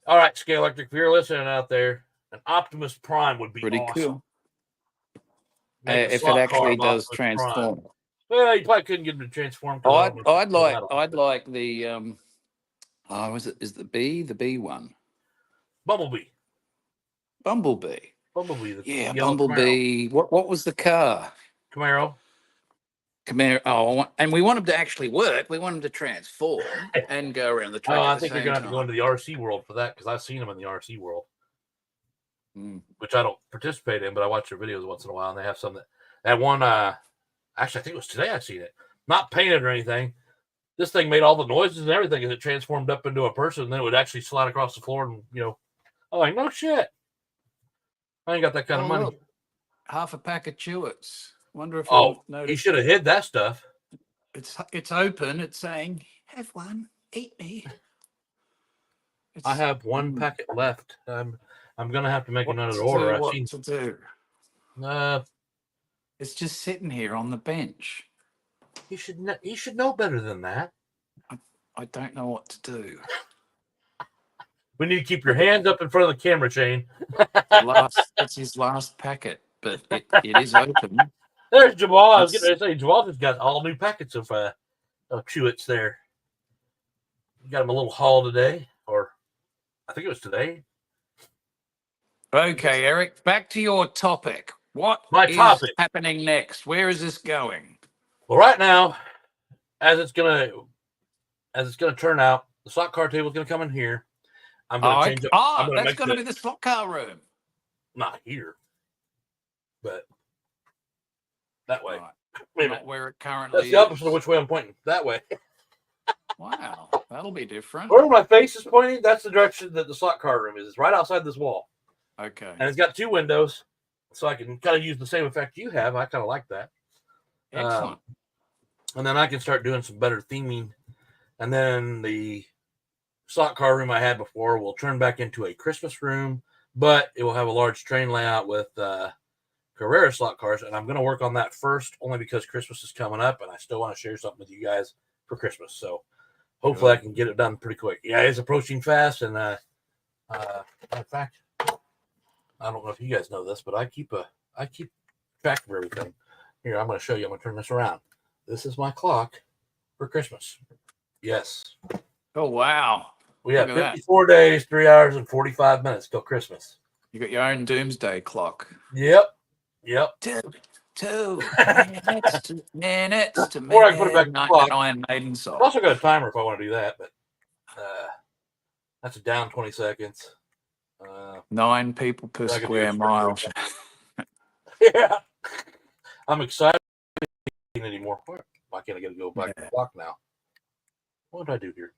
All right, Scale Electric, if you're listening out there, an Optimus Prime would be Pretty awesome. cool. Make a If it slot car actually of does Optimus transform. Prime. Well, you probably couldn't get him to transform. I'd like the is the B one? Bumblebee. Bumblebee. The Yeah, yellow Bumblebee. What was the car? Camaro. Camaro. Oh, and we want them to actually work. We want them to transform and go around the track. Oh, at I the think you're same gonna have to go time. into the RC world for that because I've seen them in the RC world, which I don't participate in, but I watch their videos once in a while, and they have some that one. Actually, I think it was today I seen it. Not painted or anything. This thing made all the noises and everything as it transformed up into a person, and then it would actually slide across the floor, and I'm like, no shit. I ain't got that kind of money. Look, half a pack of Chewits. Wonder if he should have hid that stuff. It's open. It's saying, "Have one, eat me." I have one packet left. I'm gonna have to make another order. What to do? Uh, It's just sitting here on the bench. you should know better than that. I don't know what to do. We need to keep your hands up in front of the camera, Shane. It's his last packet, but it is open. There's Jamal. I was getting ready to say Jamal just got all new packets of Chewits there. You got him a little haul today, or I think it was today. Okay, Eric, back to your topic. What is happening next? Where is this going? Well, right now, as it's gonna turn out, the slot car table is gonna come in here. I'm gonna change it. That's gonna be the slot car room. Not here, but that way. Right. Not where it currently That's the opposite of which way I'm pointing. That way. Wow, that'll be different. Where my face is pointing, that's the direction that the slot car room is. It's right outside this wall. Okay. And it's got 2 windows, so I can kind of use the same effect you have. I kind of like that. Excellent. And then I can start doing some better theming. And then the slot car room I had before will turn back into a Christmas room, but it will have a large train layout with Carrera slot cars. And I'm going to work on that first, only because Christmas is coming up, and I still want to share something with you guys for Christmas. So hopefully I can get it done pretty quick. Yeah, it's approaching fast. And in fact, I don't know if you guys know this, but I keep track of everything. Here, I'm going to show you. I'm going to turn this around. This is my clock for Christmas. Yes. Oh, wow. We have 54 days, 3 hours, and 45 minutes till Christmas. You got your own doomsday clock. Yep. 2 minutes to minutes to Or I can put it back in the clock. Iron Maiden song. I've also got a timer if I want to do that, but that's a down 20 seconds. 9 people per square mile. Yeah. I'm excited anymore. Why can't I get to go back to the clock now? What did I do here?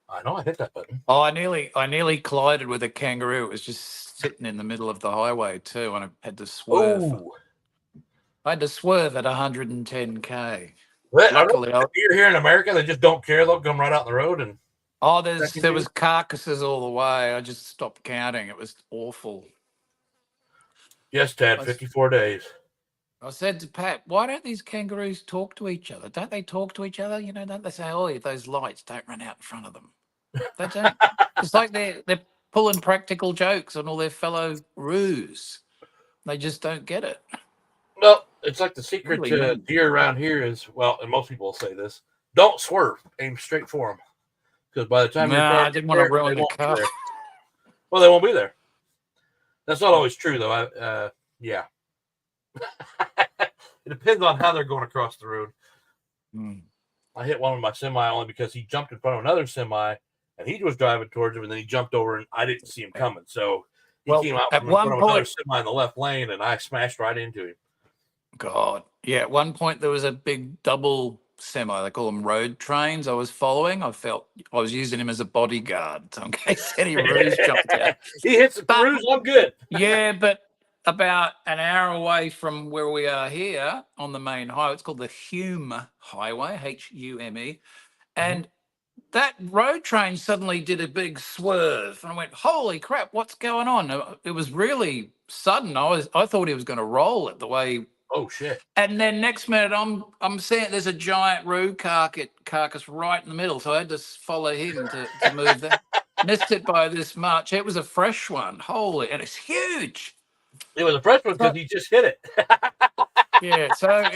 I know I hit that button. Oh, I nearly collided with a kangaroo. It was just sitting in the middle of the highway too, and I had to swerve. Oh. I had to swerve at 110k. luckily, You're here in America, they just don't care. They'll come right out the road and. there was carcasses all the way. I just stopped counting. It was awful. Yes, Ted, 54 days. I said to Pat, why don't these kangaroos talk to each other? Don't they talk to each other? Don't they say, oh, those lights, don't run out in front of them? They don't. It's like they're pulling practical jokes on all their fellow roos. They just don't get it. Well, it's like the secret Really to deer around here is, well, and most people will say this, don't swerve, aim straight for them. Because by the time I didn't want to ruin the car. Well, they won't be there. That's not always true, though. Yeah. It depends on how they're going across the road. I hit one with my semi only because he jumped in front of another semi, and he was driving towards him, and then he jumped over, and I didn't see him coming. So he came out from in front of another semi in the left lane, and I smashed right into him. God. Yeah, at one point there was a big double semi. They call them road trains I was following. I felt I was using him as a bodyguard. So in case any roos jumped out. He hits the roos, I'm good. Yeah, but about an hour away from where we are here on the main highway, it's called the Hume Highway, Hume. And that road train suddenly did a big swerve. And I went, holy crap, what's going on? It was really sudden. I thought he was going to roll it the way. Oh shit! And then next minute, I'm seeing there's a giant roo carcass right in the middle, so I had to follow him to move that. Missed it by this much. It was a fresh one, holy, and it's huge. It was a fresh one because he just hit it. Yeah, so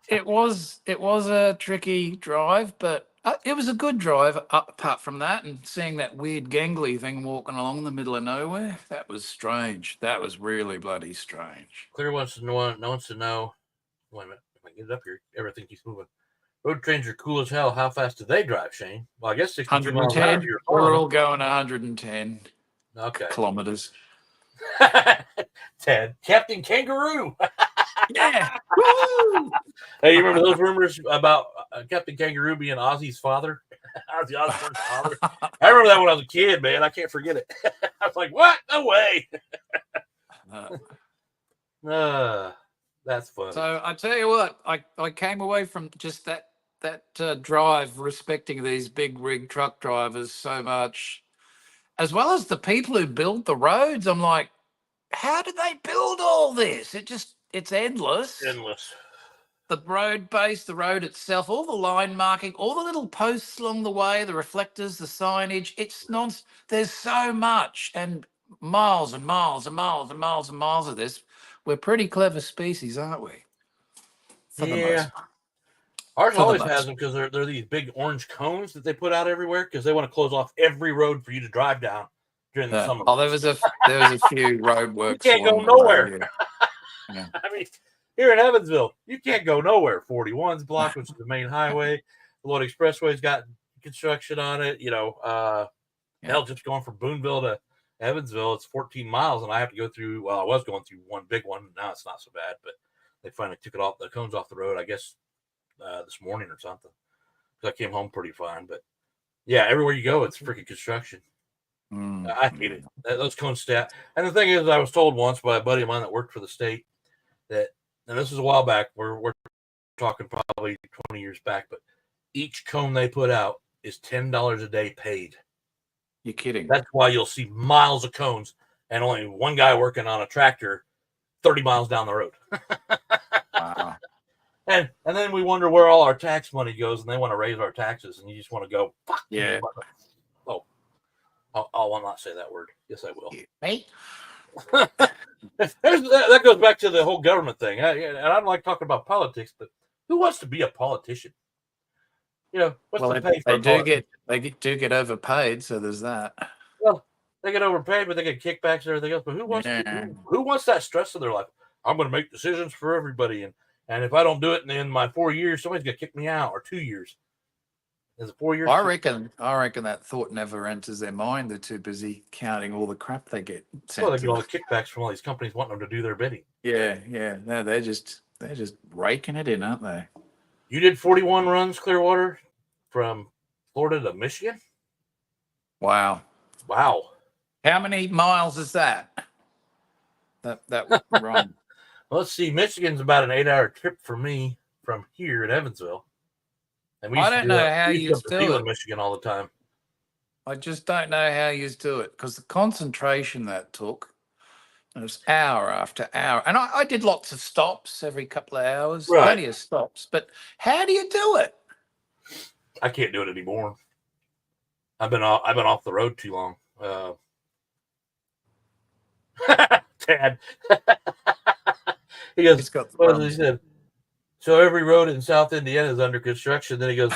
it was a tricky drive, but it was a good drive. Apart from that, and seeing that weird gangly thing walking along in the middle of nowhere, that was strange. That was really bloody strange. Clear wants to know. Wait a minute, if I get it up here, everything keeps moving. Road trains are cool as hell. How fast do they drive, Shane? Well, I guess 62 miles an hour. We're all going 110 kilometers. Ted, Captain Kangaroo. Yeah. Hey, you remember those rumors about Captain Kangaroo being Ozzy's father? Ozzy Osbourne's father. I remember that when I was a kid, man. I can't forget it. I was like, what? No way. That's funny. So I tell you what, I came away from just that drive respecting these big rig truck drivers so much, as well as the people who build the roads. I'm like, how did they build all this? It's endless. The road base, the road itself, all the line marking, all the little posts along the way, the reflectors, the signage. It's nonsense. There's so much, and miles and miles and miles and miles and miles of this. We're pretty clever species, aren't we? Ours always has them because they're these big orange cones that they put out everywhere because they want to close off every road for you to drive down during the summer. Oh, there was a few road works. You can't go nowhere. Yeah. I mean, here in Evansville, you can't go nowhere. 41's blocked, which is the main highway. The Lord Expressway's got construction on it. Hell, just going from Boonville to Evansville, it's 14 miles, and I have to go through. Well, I was going through one big one. Now it's not so bad, but they finally took the cones off the road, I guess, this morning or something. Because I came home pretty fine, but yeah, everywhere you go, it's freaking construction. I hate it. Those cones stay out. And the thing is, I was told once by a buddy of mine that worked for the state that, and this is a while back, we're talking probably 20 years back, but each cone they put out is $10 a day paid. You're kidding. That's why you'll see miles of cones and only one guy working on a tractor 30 miles down the road. Wow. And then we wonder where all our tax money goes, and they want to raise our taxes, and you just want to go, fuck. Yeah. Oh, I'll not say that word. Yes, I will. Right? That goes back to the whole government thing. And I don't like talking about politics, but who wants to be a politician? What's the pay for they do get overpaid, so there's that. Well, they get overpaid, but they get kickbacks and everything else. But who wants that stress in their life? I'm going to make decisions for everybody, and if I don't do it in my 4 years, somebody's going to kick me out, or 2 years. Is it 4 years? I reckon that thought never enters their mind. They're too busy counting all the crap they get. Well, they get all the kickbacks from all these companies wanting them to do their bidding. Yeah. No, they're just raking it in, aren't they? You did 41 runs, Clearwater, from Florida to Michigan? Wow. How many miles is that? That run? Let's see. Michigan's about an 8-hour trip for me from here at Evansville. And we I used to don't do know that. how We used to you go to do Zealand, it. Michigan all the time. I just don't know how you do it because the concentration that took, it was hour after hour. And I did lots of stops every couple of hours, Right. plenty of stops. But how do you do it? I can't do it anymore. I've been off the road too long. Tad. He goes, He's got the what was it he runs. said? So every road in South Indiana is under construction. Then he goes,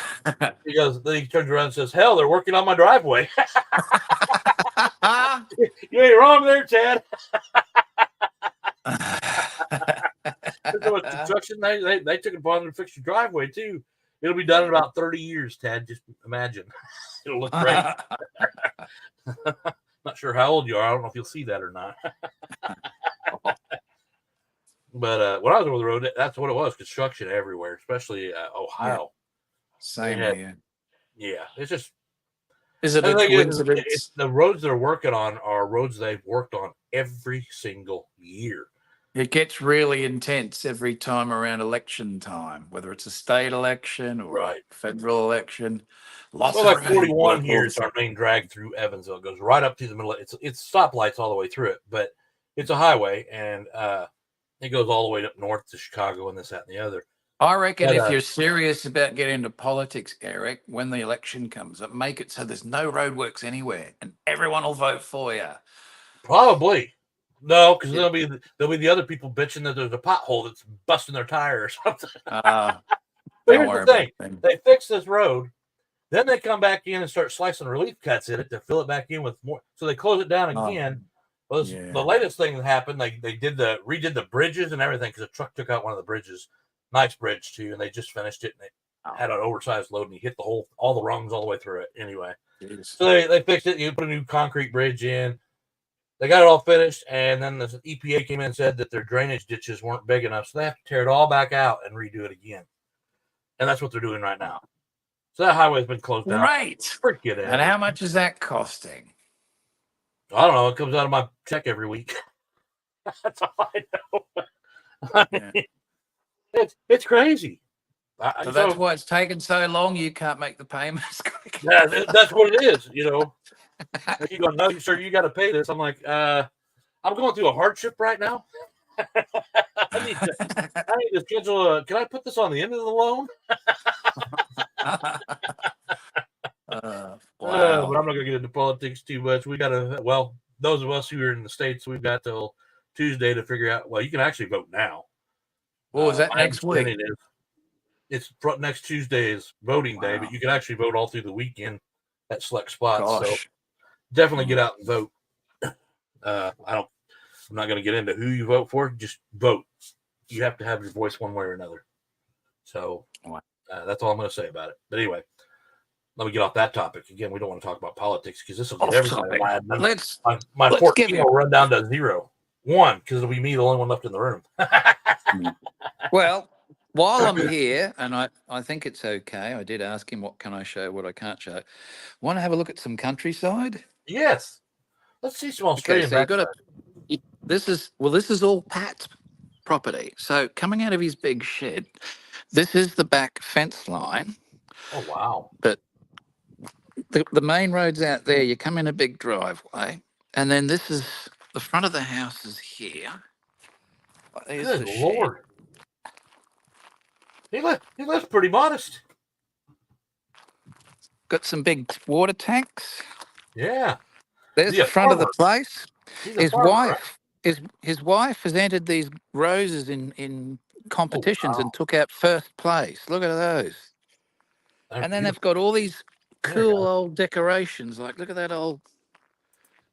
then he turns around and says, hell, they're working on my driveway. You ain't wrong there, Tad. There's so much construction. They took it upon to fix your driveway too. It'll be done in about 30 years, Tad. Just imagine. It'll look great. Not sure how old you are. I don't know if you'll see that or not. But when I was over the road, that's what it was. Construction everywhere, especially Ohio. Same had, here. Yeah, it's just. Is it a coincidence? The roads they're working on are roads they've worked on every single year. It gets really intense every time around election time, whether it's a state election or a federal election. Lots of like 41 road here is our main drag through Evansville. It goes right up to the middle. It's stoplights all the way through it, but it's a highway, and it goes all the way up north to Chicago and this, that, and the other. I reckon if you're serious about getting into politics, Eric, when the election comes up, make it so there's no roadworks anywhere and everyone will vote for you. Probably. No, because there'll be the other people bitching that there's a pothole that's busting their tire or something. But here's the thing. They fix this road, then they come back in and start slicing relief cuts in it to fill it back in with more. So they close it down again. Well, the latest thing that happened, they redid the bridges and everything because a truck took out one of the bridges. Nice bridge too, and they just finished it, and it had an oversized load, and he hit all the rungs all the way through it. Anyway, so they fixed it. You put a new concrete bridge in. They got it all finished, and then the EPA came in and said that their drainage ditches weren't big enough, so they have to tear it all back out and redo it again. And that's what they're doing right now. So that highway's been closed down. Right. Forget it. And how much is that costing? I don't know. It comes out of my check every week. That's all I know. It's crazy. So that's why it's taken so long. You can't make the payments. Yeah, that's what it is. You know, you go, no, sir, you got to pay this. I'm like, I'm going through a hardship right now. I need to schedule can I put this on the end of the loan? Wow. But I'm not going to get into politics too much. We got to, those of us who are in the States, we've got till Tuesday to figure out, you can actually vote now. What was that next week? It's next Tuesday is voting day, but you can actually vote all through the weekend at select spots. Gosh. So definitely get out and vote. I'm not going to get into who you vote for. Just vote. You have to have your voice one way or another. So that's all I'm going to say about it. But anyway, let me get off that topic. Again, we don't want to talk about politics because this will get everybody mad. My 14 will run down to 0. 1, because it'll be me, the only one left in the room. Well, while I'm here, and I think it's okay, I did ask him what can I show, what I can't show. Want to have a look at some countryside? Yes. Let's see some Australian backside. This is all Pat's property. So coming out of his big shed, this is the back fence line. Oh, wow. But the main road's out there. You come in a big driveway, and then this is the front of the house is here. Good Lord. He lives pretty modest. Got some big water tanks. Yeah. There's the front of the place. His wife has entered these roses in competitions and took out first place. Look at those. And then they've got all these cool old decorations. Like, look at that old.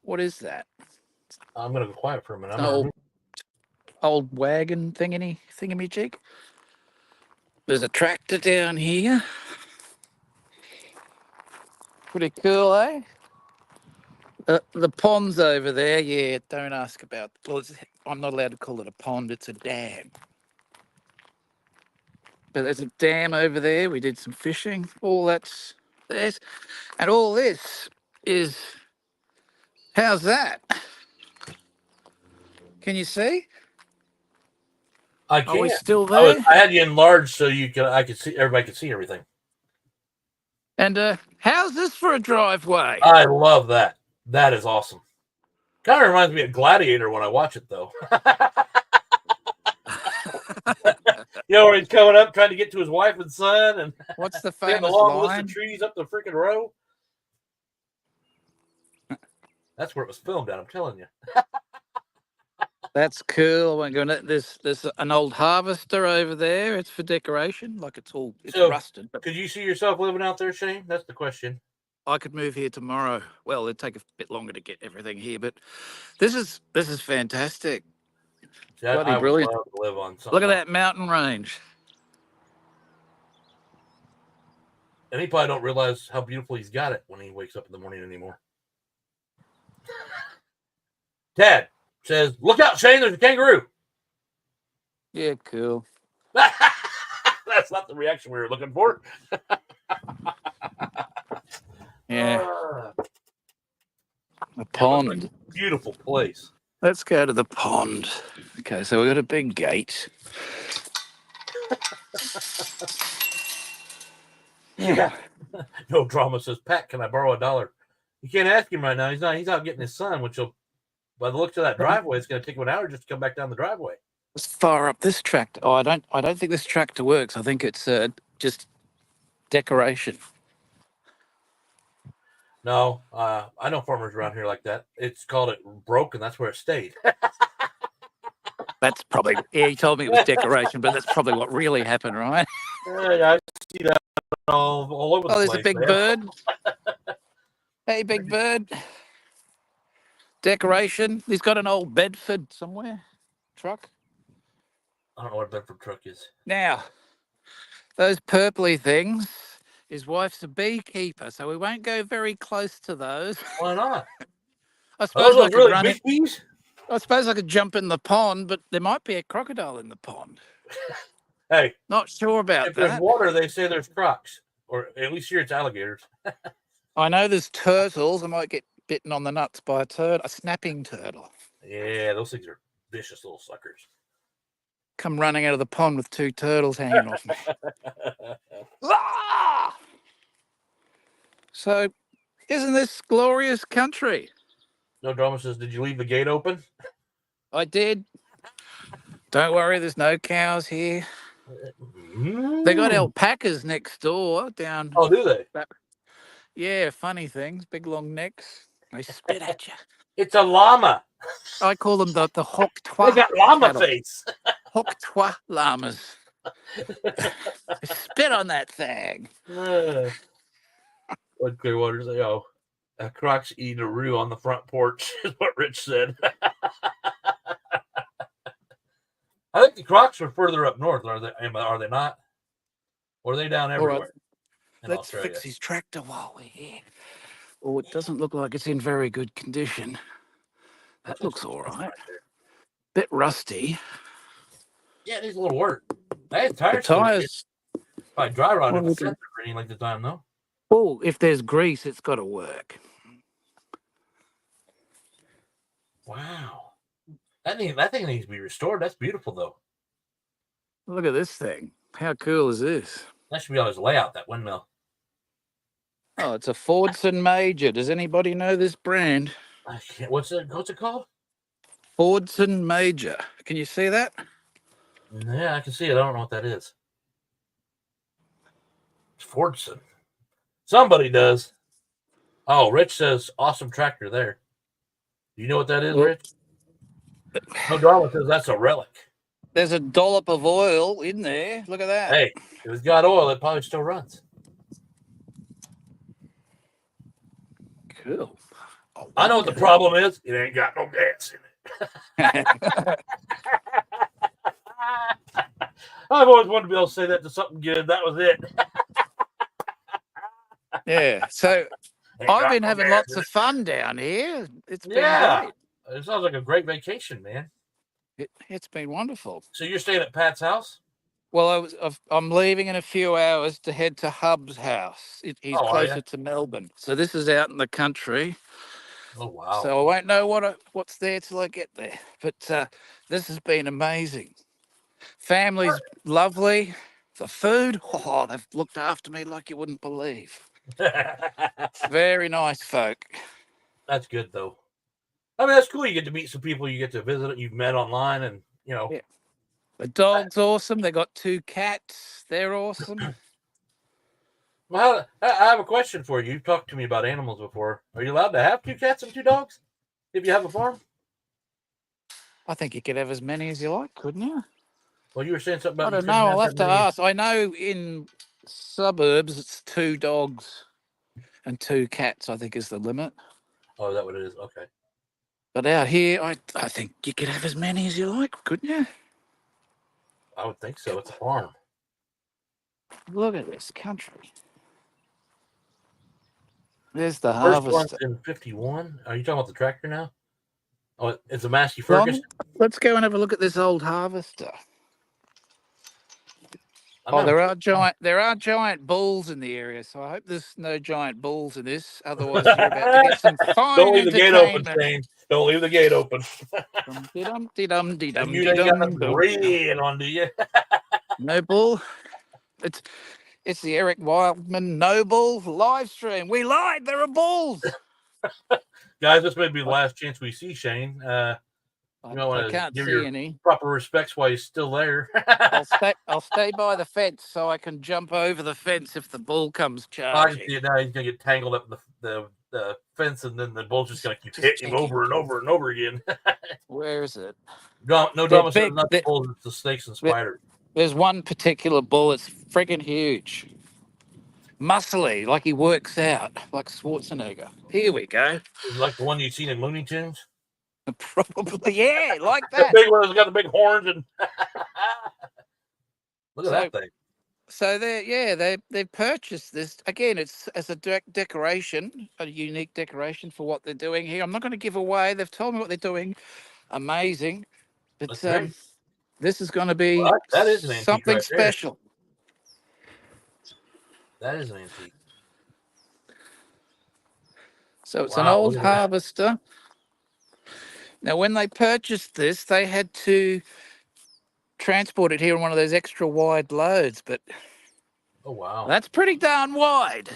What is that? I'm gonna go quiet for a minute. Old wagon thingamajig. There's a tractor down here. Pretty cool, eh? The pond's over there. Yeah, don't ask about. Well, I'm not allowed to call it a pond. It's a dam. But there's a dam over there. We did some fishing. All that's there's, and all this is. How's that? Can you see? I can. Are we still there? I had you enlarged so I could see. Everybody could see everything. And how's this for a driveway? I love that. That is awesome. Kind of reminds me of Gladiator when I watch it, though. Where he's coming up trying to get to his wife and son, and what's the they have a famous long list line? of trees up the freaking row. That's where it was filmed at, I'm telling you. That's cool. I'm going to, there's an old harvester over there. It's for decoration. Like it's rusted. But could you see yourself living out there, Shane? That's the question. I could move here tomorrow. Well, it'd take a bit longer to get everything here, but this is fantastic. I would brilliant. love to live on something. Look at that mountain range. And he probably don't realize how beautiful he's got it when he wakes up in the morning anymore. Dad says, "Look out, Shane! There's a kangaroo." Yeah, cool. That's not the reaction we were looking for. Yeah. A pond. Like a beautiful place. Let's go to the pond. Okay, so we've got a big gate. Yeah. No Drama says, "Pat, can I borrow $1?" You can't ask him right now. He's out getting his son, which will, by the looks of that driveway, it's going to take him an hour just to come back down the driveway. Let's fire up this tractor. Oh, I don't think this tractor works. I think it's just decoration. No, I know farmers around here like that. It's called it broke, and that's where it stayed. That's probably, yeah, he told me it was decoration, but that's probably what really happened, right? Yeah, I see that all over the place. Oh, there's a big bird. Hey, big bird. Decoration. He's got an old Bedford somewhere. Truck. I don't know what a Bedford truck is. Now, those purpley things, his wife's a beekeeper, so we won't go very close to those. Why not? I suppose those really big bees? I suppose I could jump in the pond, but there might be a crocodile in the pond. Hey, not sure about if that. there's water, they say there's crocs, or at least here it's alligators. I know there's turtles. I might get bitten on the nuts by a snapping turtle. Yeah, those things are vicious little suckers. Come running out of the pond with 2 turtles hanging off me. Ah! So, isn't this glorious country? No Drama says, "Did you leave the gate open?" I did. Don't worry, there's no cows here. They got alpacas next door down. Oh, do they? Yeah, funny things, big long necks. They spit at you. It's a llama. I call them the hoc toi. They got llama cattle. face. Hoc toi llamas. They spit on that thing. What Clearwater say? Oh, crocs eat a roo on the front porch is what Rich said. I think the crocs are further up north. Are they not? Or are they down everywhere? Right. Let's fix his tractor while we're here. Oh, it doesn't look like it's in very good condition. That looks all right. Bit rusty. Yeah, it needs a little work. Hey, tires. Probably dry rot if it's raining like the time, though. Oh, if there's grease, it's got to work. Wow. That thing needs to be restored. That's beautiful, though. Look at this thing. How cool is this? That should be on his layout, that windmill. Oh, it's a Fordson Major. Does anybody know this brand? What's it called? Fordson Major. Can you see that? Yeah, I can see it. I don't know what that is. It's Fordson. Somebody does. Oh, Rich says, "Awesome tractor there." Do you know what that is, Rich? No Drama says that's a relic. There's a dollop of oil in there. Look at that. Hey, if it's got oil, it probably still runs. Cool. I know what the problem is. It ain't got no gas in it. I've always wanted to be able to say that to something good. That was it. Yeah. So I've been having lots of fun down here. It's been great. It sounds like a great vacation, man. It's been wonderful. So you're staying at Pat's house? Well, I'm leaving in a few hours to head to Hub's house. He's closer to Melbourne. So this is out in the country. Oh, wow. So I won't know what's there till I get there. But this has been amazing. Family's lovely. The food, they've looked after me like you wouldn't believe. Very nice folk. That's good though. I mean, that's cool. You get to meet some people you get to visit you've met online, and Yeah. The dog's awesome. They got 2 cats. They're awesome. Well, I have a question for you. You've talked to me about animals before. Are you allowed to have 2 cats and 2 dogs if you have a farm? I think you could have as many as you like, couldn't you? Well, you were saying something about I you don't know. couldn't I'll have that to many. ask. I know in suburbs it's 2 dogs and 2 cats, I think, is the limit. Oh, is that what it is? Okay. But out here, I think you could have as many as you like, couldn't you? I would think so. It's a farm. Look at this country. There's the First one's harvester. in 51. Are you talking about the tractor now? Oh, it's a Massey Long, Ferguson. let's go and have a look at this old harvester. Oh, there are giant bulls in the area, so I hope there's no giant bulls in this. Otherwise, you're about to get some fine Don't leave the gate open, entertainment. Shane. Don't leave the gate open. Dum, dum, dum, And dum, you ain't got nothing dum. red on, do you? No bull. It's the Eric Wildman No Bull live stream. We lied. There are bulls. Guys, this may be the last chance we see Shane. You might want I to can't give see your any. proper respects while he's still there. I'll stay by the fence so I can jump over the fence if the bull comes I can charging. see it now. He's gonna get tangled up in the fence, and then the bull's just gonna keep Just hitting him taking- over and over and over again. Where is it? No They're drama says big. not the bulls, it's the snakes and spiders. There's one particular bull that's friggin' huge. Muscly, like he works out, like Schwarzenegger. Here we go. Is it like the one you've seen in Looney Tunes? Probably, yeah, like The that. big one that's got the big horns and look at that thing. So they've purchased this again. It's as a decoration, a unique decoration for what they're doing here. I'm not going to give away. They've told me what they're doing. Amazing, but That's great. this is going to be that is an antique something right there. special. That is an antique. So it's an old harvester. Now, when they purchased this, they had to transport it here on one of those extra wide loads, but oh wow, that's pretty darn wide.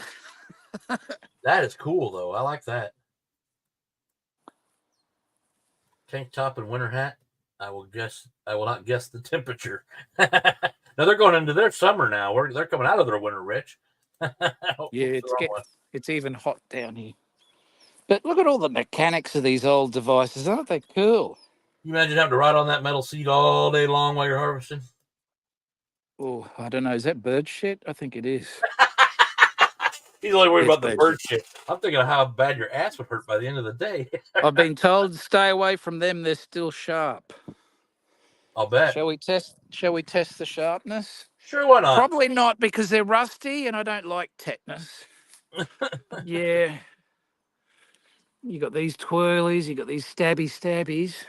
That is cool though. I like that. Tank top and winter hat. I will not guess the temperature. Now they're going into their summer now. They're coming out of their winter, Rich. Yeah, it's even hot down here. But look at all the mechanics of these old devices. Aren't they cool? You imagine having to ride on that metal seat all day long while you're harvesting? Oh, I don't know. Is that bird shit? I think it is. He's only worried about the bird shit. I'm thinking of how bad your ass would hurt by the end of the day. I've been told to stay away from them. They're still sharp. I'll bet. Shall we test the sharpness? Sure, why not? Probably not, because they're rusty and I don't like tetanus. Yeah. You got these twirlies, you got these stabbies.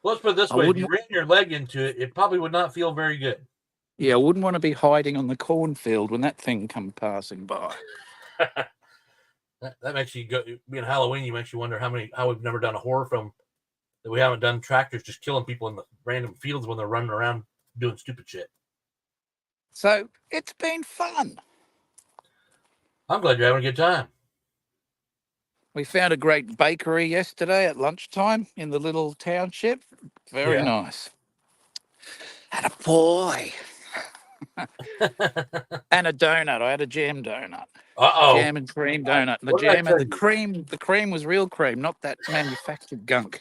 Well, let's put it this way. If you ran your leg into it, it probably would not feel very good. Yeah, I wouldn't want to be hiding on the cornfield when that thing come passing by. that makes you go. Being Halloween, you makes you wonder how we've never done a horror film that we haven't done tractors just killing people in the random fields when they're running around doing stupid shit. So it's been fun. I'm glad you're having a good time. We found a great bakery yesterday at lunchtime in the little township. Very nice. Had a pie. And a donut. I had a jam donut. Jam and cream donut. And the cream was real cream, not that manufactured gunk.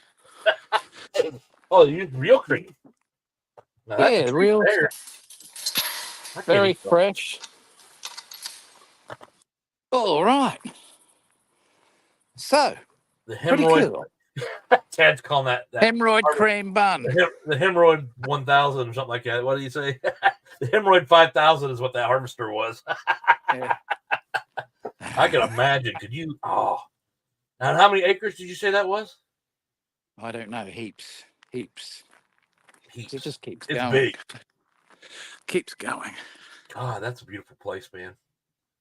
Oh, you used real cream. Now, that's real. Very fresh. All right. So, the hemorrhoid. Cool. Tad's calling that hemorrhoid cream bun. The hemorrhoid 1000 or something like that. What do you say? The hemorrhoid 5000 is what that harvester was. Yeah. I can imagine. Could you? Oh, and how many acres did you say that was? I don't know. Heaps. It just keeps it's going. Big. Keeps going. God, that's a beautiful place, man.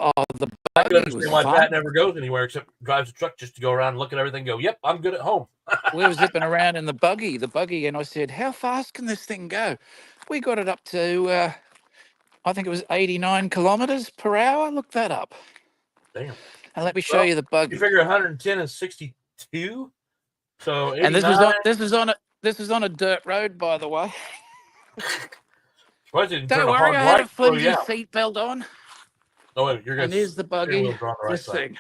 Oh, the I can understand why Pat never goes anywhere except drives a truck just to go around and look at everything and go, yep, I'm good at home. We were zipping around in the buggy, and I said, how fast can this thing go? We got it up to, I think it was 89 kilometers per hour. Look that up. Damn. And let me show you the buggy. You figure 110 is 62. So 89. And this is on a dirt road, by the way. Don't worry, I had a flimsy seatbelt on. Oh, wait, you're and here's the buggy. This thing.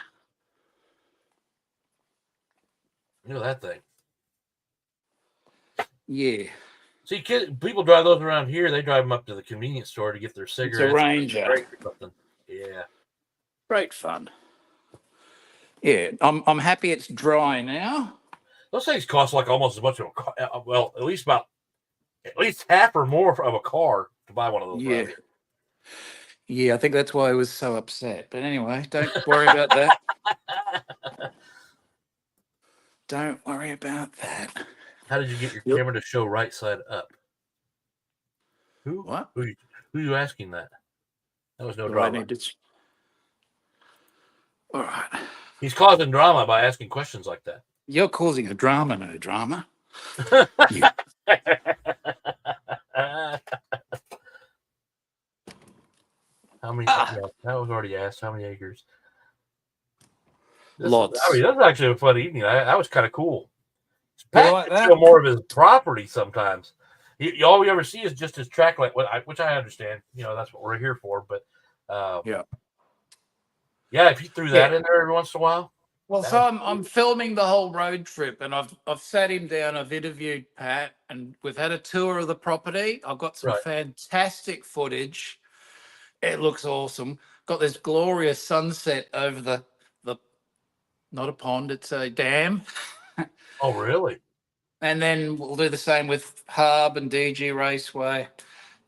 Look at that thing. Yeah. See, people drive those around here. They drive them up to the convenience store to get their cigarettes. It's a Ranger. Yeah. Great fun. Yeah, I'm happy it's dry now. Those things cost like almost as much of a car. Well, at least half or more of a car to buy one of those. Yeah. Yeah, I think that's why I was so upset. But anyway, don't worry about that. Don't worry about that. How did you get your camera to show right side up? Who? What? Who are you asking that? That was no drama. All right. He's causing drama by asking questions like that. You're causing a drama, no drama. How many? That was already asked. How many acres? Lots. That was actually a fun evening. That was kind of cool. Pat like that? Show more of his property sometimes. All we ever see is just his track light, which I understand. That's what we're here for. But yeah, if you threw that in there every once in a while. Well, so I'm filming the whole road trip, and I've sat him down. I've interviewed Pat, and we've had a tour of the property. I've got some fantastic footage. It looks awesome. Got this glorious sunset over the not a pond, it's a dam. Oh, really? And then we'll do the same with Hub and DG Raceway.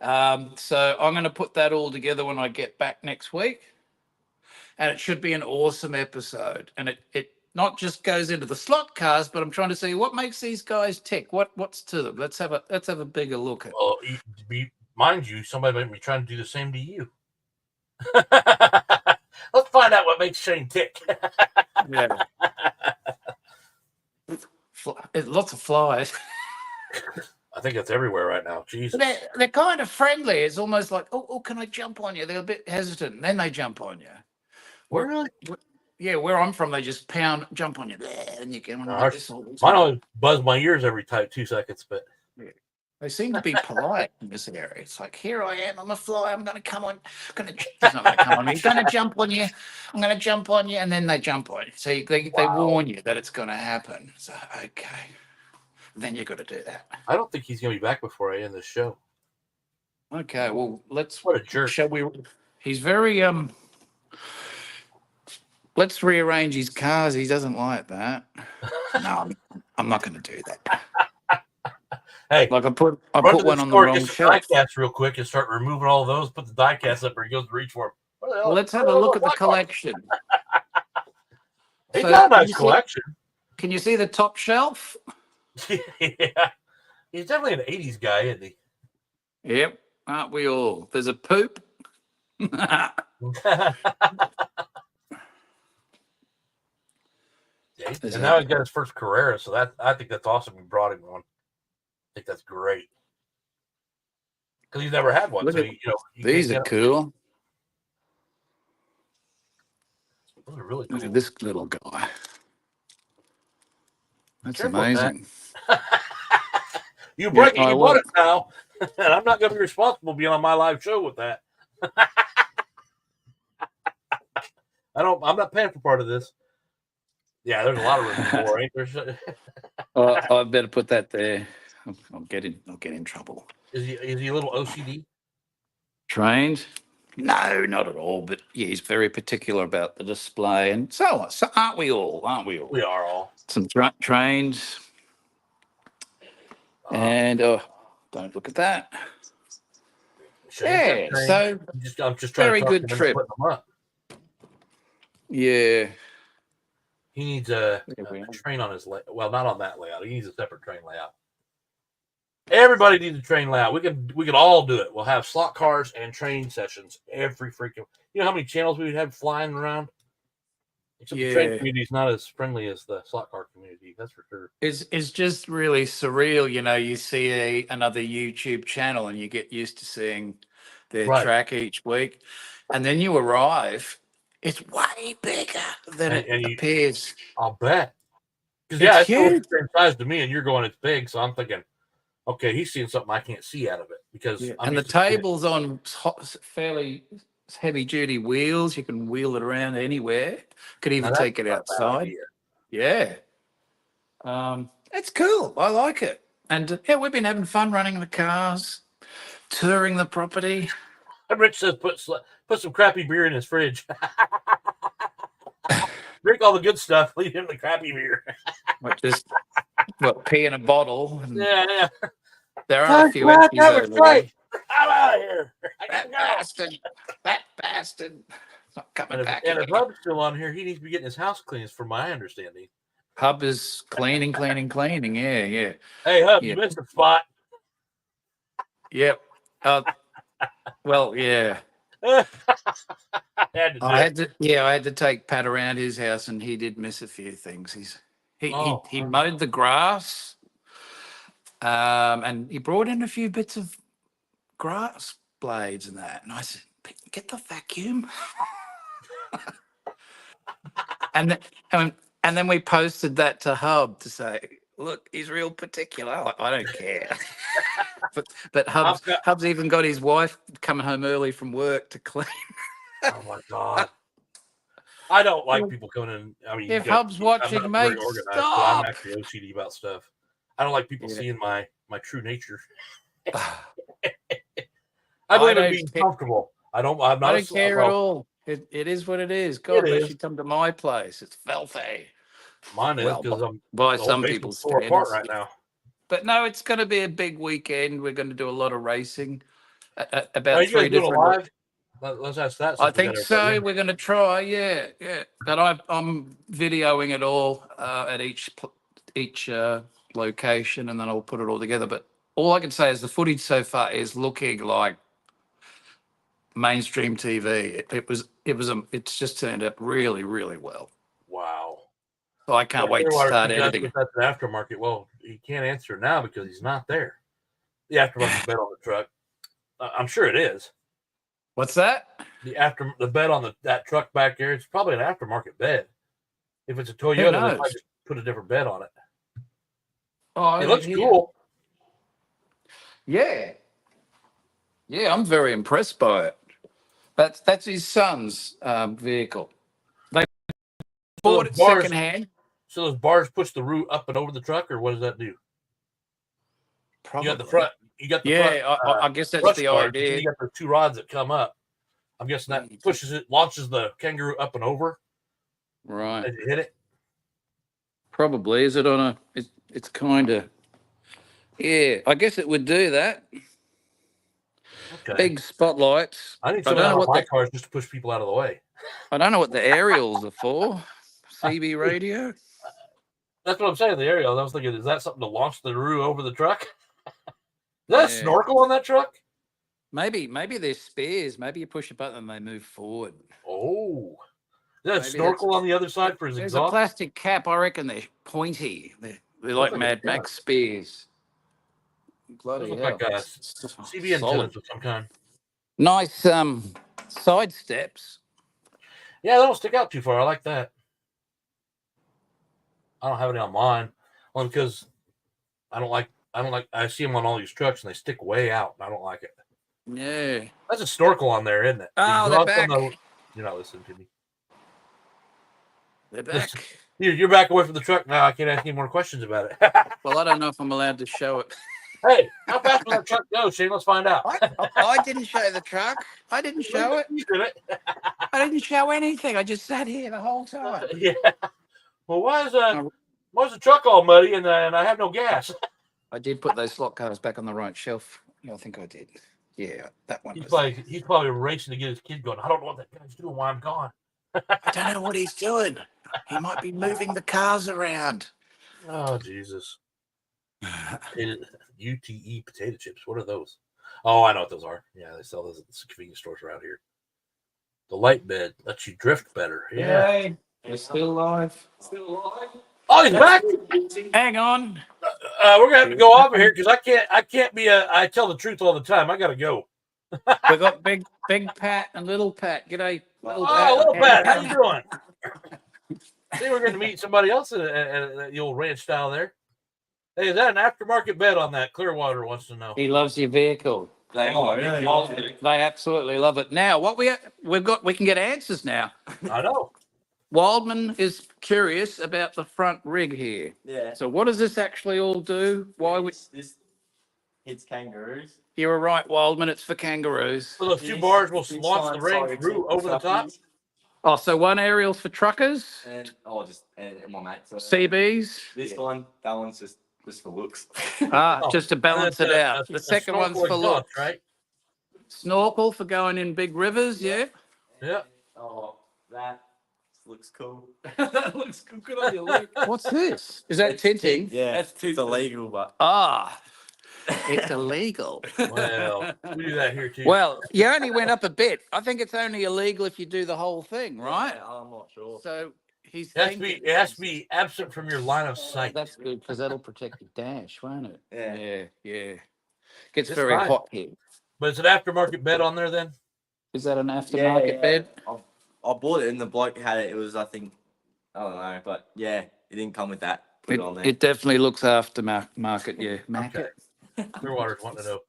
So I'm going to put that all together when I get back next week. And it should be an awesome episode. And it not just goes into the slot cars, but I'm trying to see what makes these guys tick. What's to them? Let's have a bigger look at. Well, mind you, somebody might be trying to do the same to you. Let's find out what makes Shane tick. Yeah. Lots of flies. I think that's everywhere right now. Jesus. They're kind of friendly. It's almost like, oh, can I jump on you? They're a bit hesitant. And then they jump on you. Really? Where I'm from, they just jump on you there, and you can. Mine only buzz my ears every 2 seconds, but they seem to be polite in this area. It's like, here I am. I'm a fly. I'm going to come on. He's not going to come on me. He's going to jump on you. I'm going to jump on you, and then they jump on you. So they warn you that it's going to happen. So okay, then you got to do that. I don't think he's going to be back before I end the show. Okay, well let's. What a jerk! Shall we? He's very Let's rearrange his cars. He doesn't like that. No, I'm not going to do that. Hey, like I put one on the wrong shelf. Diecast real quick and start removing all those. Put the diecast up where he goes to reach for them. Well, let's have a look at the collection. He's got a nice collection. Can you see the top shelf? Yeah, he's definitely an '80s guy, isn't he? Yep, aren't we all? There's a poop. And now he's got his first Carrera, so I think that's awesome. We brought him one. I think that's great because he's never had one. These are cool. Those are really cool. Look at this little guy. That's amazing. You break it, you bought it now, and I'm not going to be responsible being on my live show with that. I'm not paying for part of this. Yeah, there's a lot of room for more, ain't there? I better put that there. I'll get in trouble. Is he a little OCD? Trained? No, not at all. But yeah, he's very particular about the display and so on. So aren't we all? We are all. Some trained. And don't look at that. Yeah, so I'm just trying very to good trip. Yeah. He needs a train on his layout. Well, not on that layout. He needs a separate train layout. Everybody needs a train layout. We could all do it. We'll have slot cars and train sessions every freaking. You know how many channels we would have flying around? Except the train community is not as friendly as the slot car community. That's for sure. It's just really surreal. You see another YouTube channel and you get used to seeing their track each week, and then you arrive It's way bigger than And it you, appears. I'll bet. Because It's yeah, it's still the huge. same size to me, and you're going it's big. So I'm thinking, okay, he's seeing something I can't see out of it because Yeah. I'm And the used to seeing it. table's on fairly heavy duty wheels. You can wheel it around anywhere. Could Now even that's take it not a bad outside. idea. Yeah. It's cool. I like it. And yeah, we've been having fun running the cars, touring the property. And Rich says put some crappy beer in his fridge. Drink all the good stuff. Leave him the crappy beer. Just pee in a bottle. And Yeah. there are a few That empties was over great. there. I'm out of here. I gotta That go. bastard. That bastard. Not coming back And if again. Hub's still on here, he needs to be getting his house cleaned, from my understanding. Hub is cleaning. Yeah, yeah. Hey, Hub, Yeah. you missed a spot. Yep. Well, yeah. I had to do it. I had to take Pat around his house, and he did miss a few things. He Oh. mowed the grass, and he brought in a few bits of grass blades and that. And I said, "Get the vacuum." and then, and then we posted that to Hub to say, "Look, he's real particular." I don't care. but Hub's even got his wife coming home early from work to clean. Oh my God. I don't like people coming in. I mean, If you guys, Hub's I'm watching, not very mate, organized, but stop. I'm actually OCD about stuff. I don't like people Yeah. seeing my true nature. I believe in being comfortable. I'm not. I don't care at all. It is what it is. God bless you. Come to my place. It's filthy. Mine is because I'm by the some whole people's basement's tore apart standards. right now. But no, it's going to be a big weekend. We're going to do a lot of racing. Are About you guys 3 doing a different. live? Let's ask that. I Since we got think everybody so. in. We're going to try. Yeah. But I'm videoing it all at each location, and then I'll put it all together. But all I can say is the footage so far is looking like mainstream TV. It's just turned out really, really well. Wow. So I can't wait to start editing. That's the aftermarket. Well, he can't answer now because he's not there. The aftermarket bed on the truck. I'm sure it is. What's that? The bed on that truck back there. It's probably an aftermarket bed. If it's a Toyota, they might just put a different bed on it. Oh, it looks cool. Yeah. Yeah, I'm very impressed by it. That's his son's vehicle. They bought it secondhand. So those bars push the root up and over the truck, or what does that do? Probably. You got the front. Yeah, I guess that's the idea. You got the two rods that come up. I'm guessing that pushes it, launches the kangaroo up and over. Right. As you hit it. Probably. Is it on a? It's kind of. Yeah, I guess it would do that. Okay. Big spotlights. I need something on my cars just to push people out of the way. I don't know what the aerials are for. CB radio. That's what I'm saying. The aerial. I was thinking, is that something to launch the roo over the truck? Is that a snorkel on that truck? Maybe they're spares. Maybe you push a button and they move forward. Oh, is that a snorkel on the other side for his exhaust? There's a plastic cap. I reckon they're pointy. They're like Mad Max spares. Bloody hell. Like CB antennas of some kind. Nice side steps. Yeah, they don't stick out too far. I like that. I don't have any on mine, only because I don't like. I see them on all these trucks and they stick way out, and I don't like it. Yeah, that's a snorkel on there, isn't it? Oh, they're back. You're not listening to me. They're back. You're back away from the truck now. I can't ask any more questions about it. Well, I don't know if I'm allowed to show it. Hey, how fast will that truck go, Shane? Let's find out. I didn't show the truck. I didn't show it. You did it. I didn't show anything. I just sat here the whole time. Yeah. Well, why is the truck all muddy and I have no gas? I did put those slot cars back on the right shelf. Yeah, I think I did. Yeah, that one. He's probably racing to get his kid going. I don't know what that guy's doing while I'm gone. I don't know what he's doing. He might be moving the cars around. Oh, Jesus. UTE potato chips. What are those? Oh, I know what those are. Yeah, they sell those at the convenience stores around here. The light bed lets you drift better. Yeah. We're still live. Oh, he's back. Hang on. We're gonna have to go off of here because I can't be I tell the truth all the time. I gotta go. We got big Pat and little Pat. G'day, Hello, Pat. How you doing? See, we're going to meet somebody else at the old ranch style there. Hey, is that an aftermarket bed on that? Clearwater wants to know. He loves your vehicle. They absolutely love it. Now, what we can get answers now. I know. Wildman is curious about the front rig here. Yeah. So what does this actually all do? Why we? This hits kangaroos. You were right, Wildman. It's for kangaroos. So those two bars will launch the ring through over the top. Oh, so one aerial's for truckers, And my mate. So CBs. this one, that one's just for looks. Just to balance it out. The second one's for looks, right? Snorkel for going in big rivers. Yeah. Yeah. Oh, that looks cool. That looks good on your leg. What's this? Is that tinting? Yeah, That's it's illegal, but It's illegal. Well, we do that here too. Well, you only went up a bit. I think it's only illegal if you do the whole thing, right? Yeah, I'm not sure. So he's it has to be absent from your line of sight. That's good because that'll protect your dash, won't it? Yeah. Yeah. Gets It's very fine. hot here. But it's an aftermarket bed on there then? Is that an aftermarket bed? I bought it and the bloke had it. It was, I think, I don't know, but yeah, it didn't come with that. Put it on there. It definitely looks aftermarket, yeah. Market. Clearwater's wanting to know.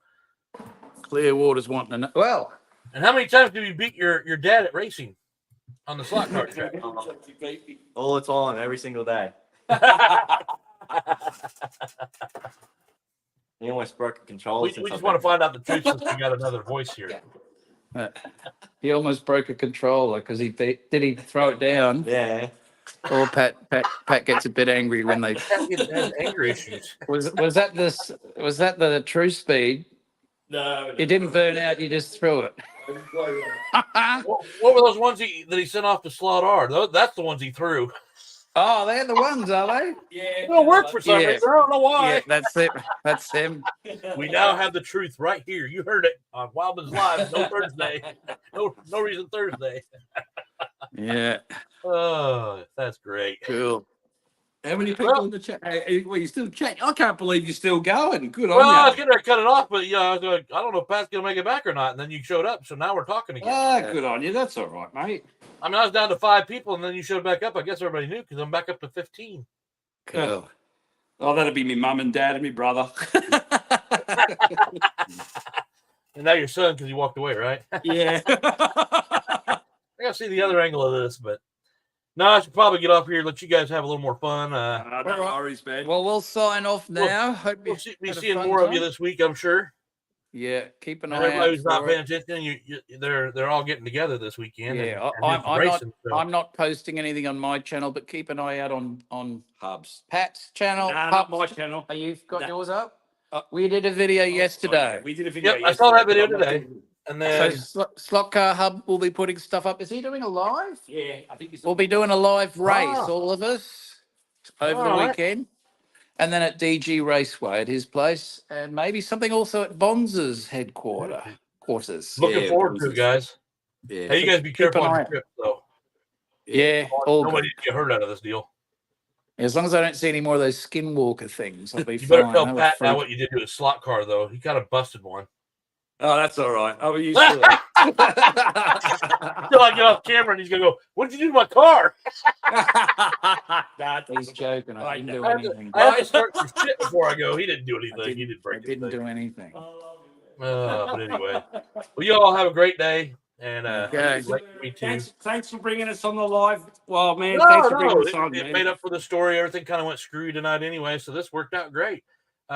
Clearwater's wanting to know. Well, And how many times do you beat your dad at racing on the slot car track? All the time, every single day. He almost broke a controller. We just want to find out the truth since we got another voice here. he almost broke a controller because did he throw it down? Yeah. Or Pat gets a bit angry when they Has anger issues. was that the true speed? No. It didn't burn out, you just threw it. What were those ones that he sent off to Slot R? That's the ones he threw. Oh, they're the ones, are they? Yeah. It don't work for some Yeah. reason. I don't know why. Yeah, that's it. That's him. We now have the truth right here. You heard it on Wildman's Live. No Thursday. No reason Thursday. Yeah, Oh, that's great. cool. How many people in the chat? Well, you still chatting? I can't believe you're still going. Good Well, I on was you. getting ready to cut it off, but I was like, I don't know if Pat's gonna make it back or not. And then you showed up, so now we're talking again. Good on you. That's all right, mate. I mean, I was down to 5 people, and then you showed back up. I guess everybody knew because I'm back up to 15. Cool. Oh, that'll be me mum and dad and me brother. And now your son because he walked away, right? Yeah. I gotta see the other angle of this, but no, I should probably get off here. Let you guys have a little more fun. No worries, man. Well, we'll sign off now. Hope We'll you be had a seeing fun more of you time. this week, I'm sure. Yeah, keep an And eye everybody out. who's not for paying it. attention, they're all getting together this weekend. Yeah, and doing some racing, so. I'm not posting anything on my channel, but keep an eye out on Hubs. Pat's channel. Nah, not my channel. Are you got Nah. yours up? We did a video yesterday. We did a video. Yep, I saw that video yesterday. today. And So then Slot Car Hub will be putting stuff up. Is he doing a live? Yeah, I think he's. We'll be doing a live race, Ah. all of us, over All the right. weekend. And then at DG Raceway at his place. And maybe something also at Bonza's quarters. looking Yeah, forward to it, guys. Yeah. Hey, you guys be Keep careful an on eye your out. trip, though. Yeah, all Nobody good. get hurt out of this deal. As long as I don't see any more of those skinwalker things, I'll be You fine. better tell Have a Pat now freak. what you did to his slot car, though. He kind of busted one. Oh, that's all right. I'm used to it. Until I get off camera and he's going to go, what did you do to my car? Nah, He's joking. I didn't do I had to- anything. I had to start some shit before I go. He didn't do I anything. He didn't break I didn't anything. do anything. But anyway. Well, you all have a great day. And Okay. me too. Thanks for bringing us on the live. Well, man, No, thanks for bringing no, us on, it man. made up for the story. Everything kind of went screwy tonight anyway, so this worked out great. Good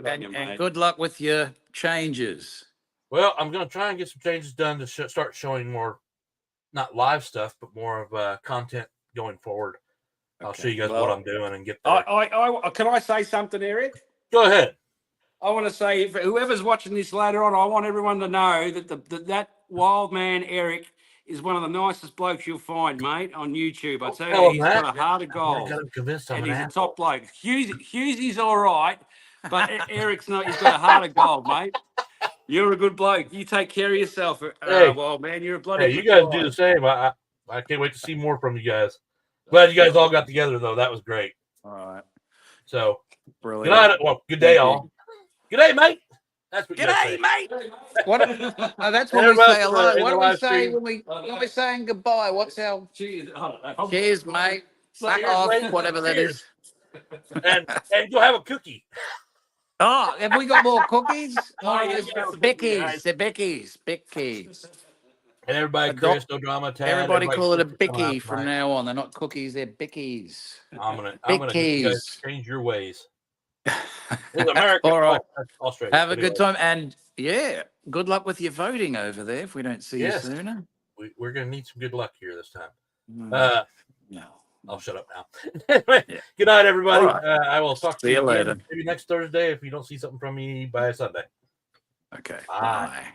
on you, And mate. good luck with your changes. Well, I'm going to try and get some changes done to start showing more, not live stuff, but more of content going forward. I'll show you guys what I'm doing and get there. I can I say something, Eric? Go ahead. I want to say, if whoever's watching this later on, I want everyone to know that that wild man Eric is one of the nicest blokes you'll find, mate, on YouTube. I tell tell you, him he's that. got a heart of I gold, got him convinced I'm and an he's a asshole. top bloke. Hughesy's all right, but Eric's not. He's got a heart of gold, mate. You're a good bloke. You take care of yourself, Hey. wild man. You're a bloody. Hey, you good guys do guy. the same. I can't wait to see more from you guys. Glad you guys all got together, though. That was great. All right. So, Brilliant. good night. Well, good day, all. Good day, mate. That's what you gotta say. G'day, mate. What? That's And when we everybody say else hello. in the What do we live say stream. when we're saying goodbye? What's our Cheers. I don't know. cheers, mate? Suck Cheers, off, mate. whatever that Cheers. is. And you'll have a cookie. Oh, have we got more cookies? Oh, yeah, It's yeah, cookie, Becky's. guys. They're Becky's. Becky's. And everybody, Chris, no drama, Tad. Everybody call it a thanks for coming out Bicky from tonight. now on. They're not cookies, they're Bickies. I'm gonna get you guys to change your ways. This is America. All right. Oh, that's Australia. Have a good time. And yeah, good luck with your voting over there if we don't see Yes. you sooner. We're gonna need some good luck here this time. No. I'll shut up now. Yeah. Good night, everybody. All right. I will talk to See you again later. maybe next Thursday if you don't see something from me by Sunday. Okay. Bye. Bye.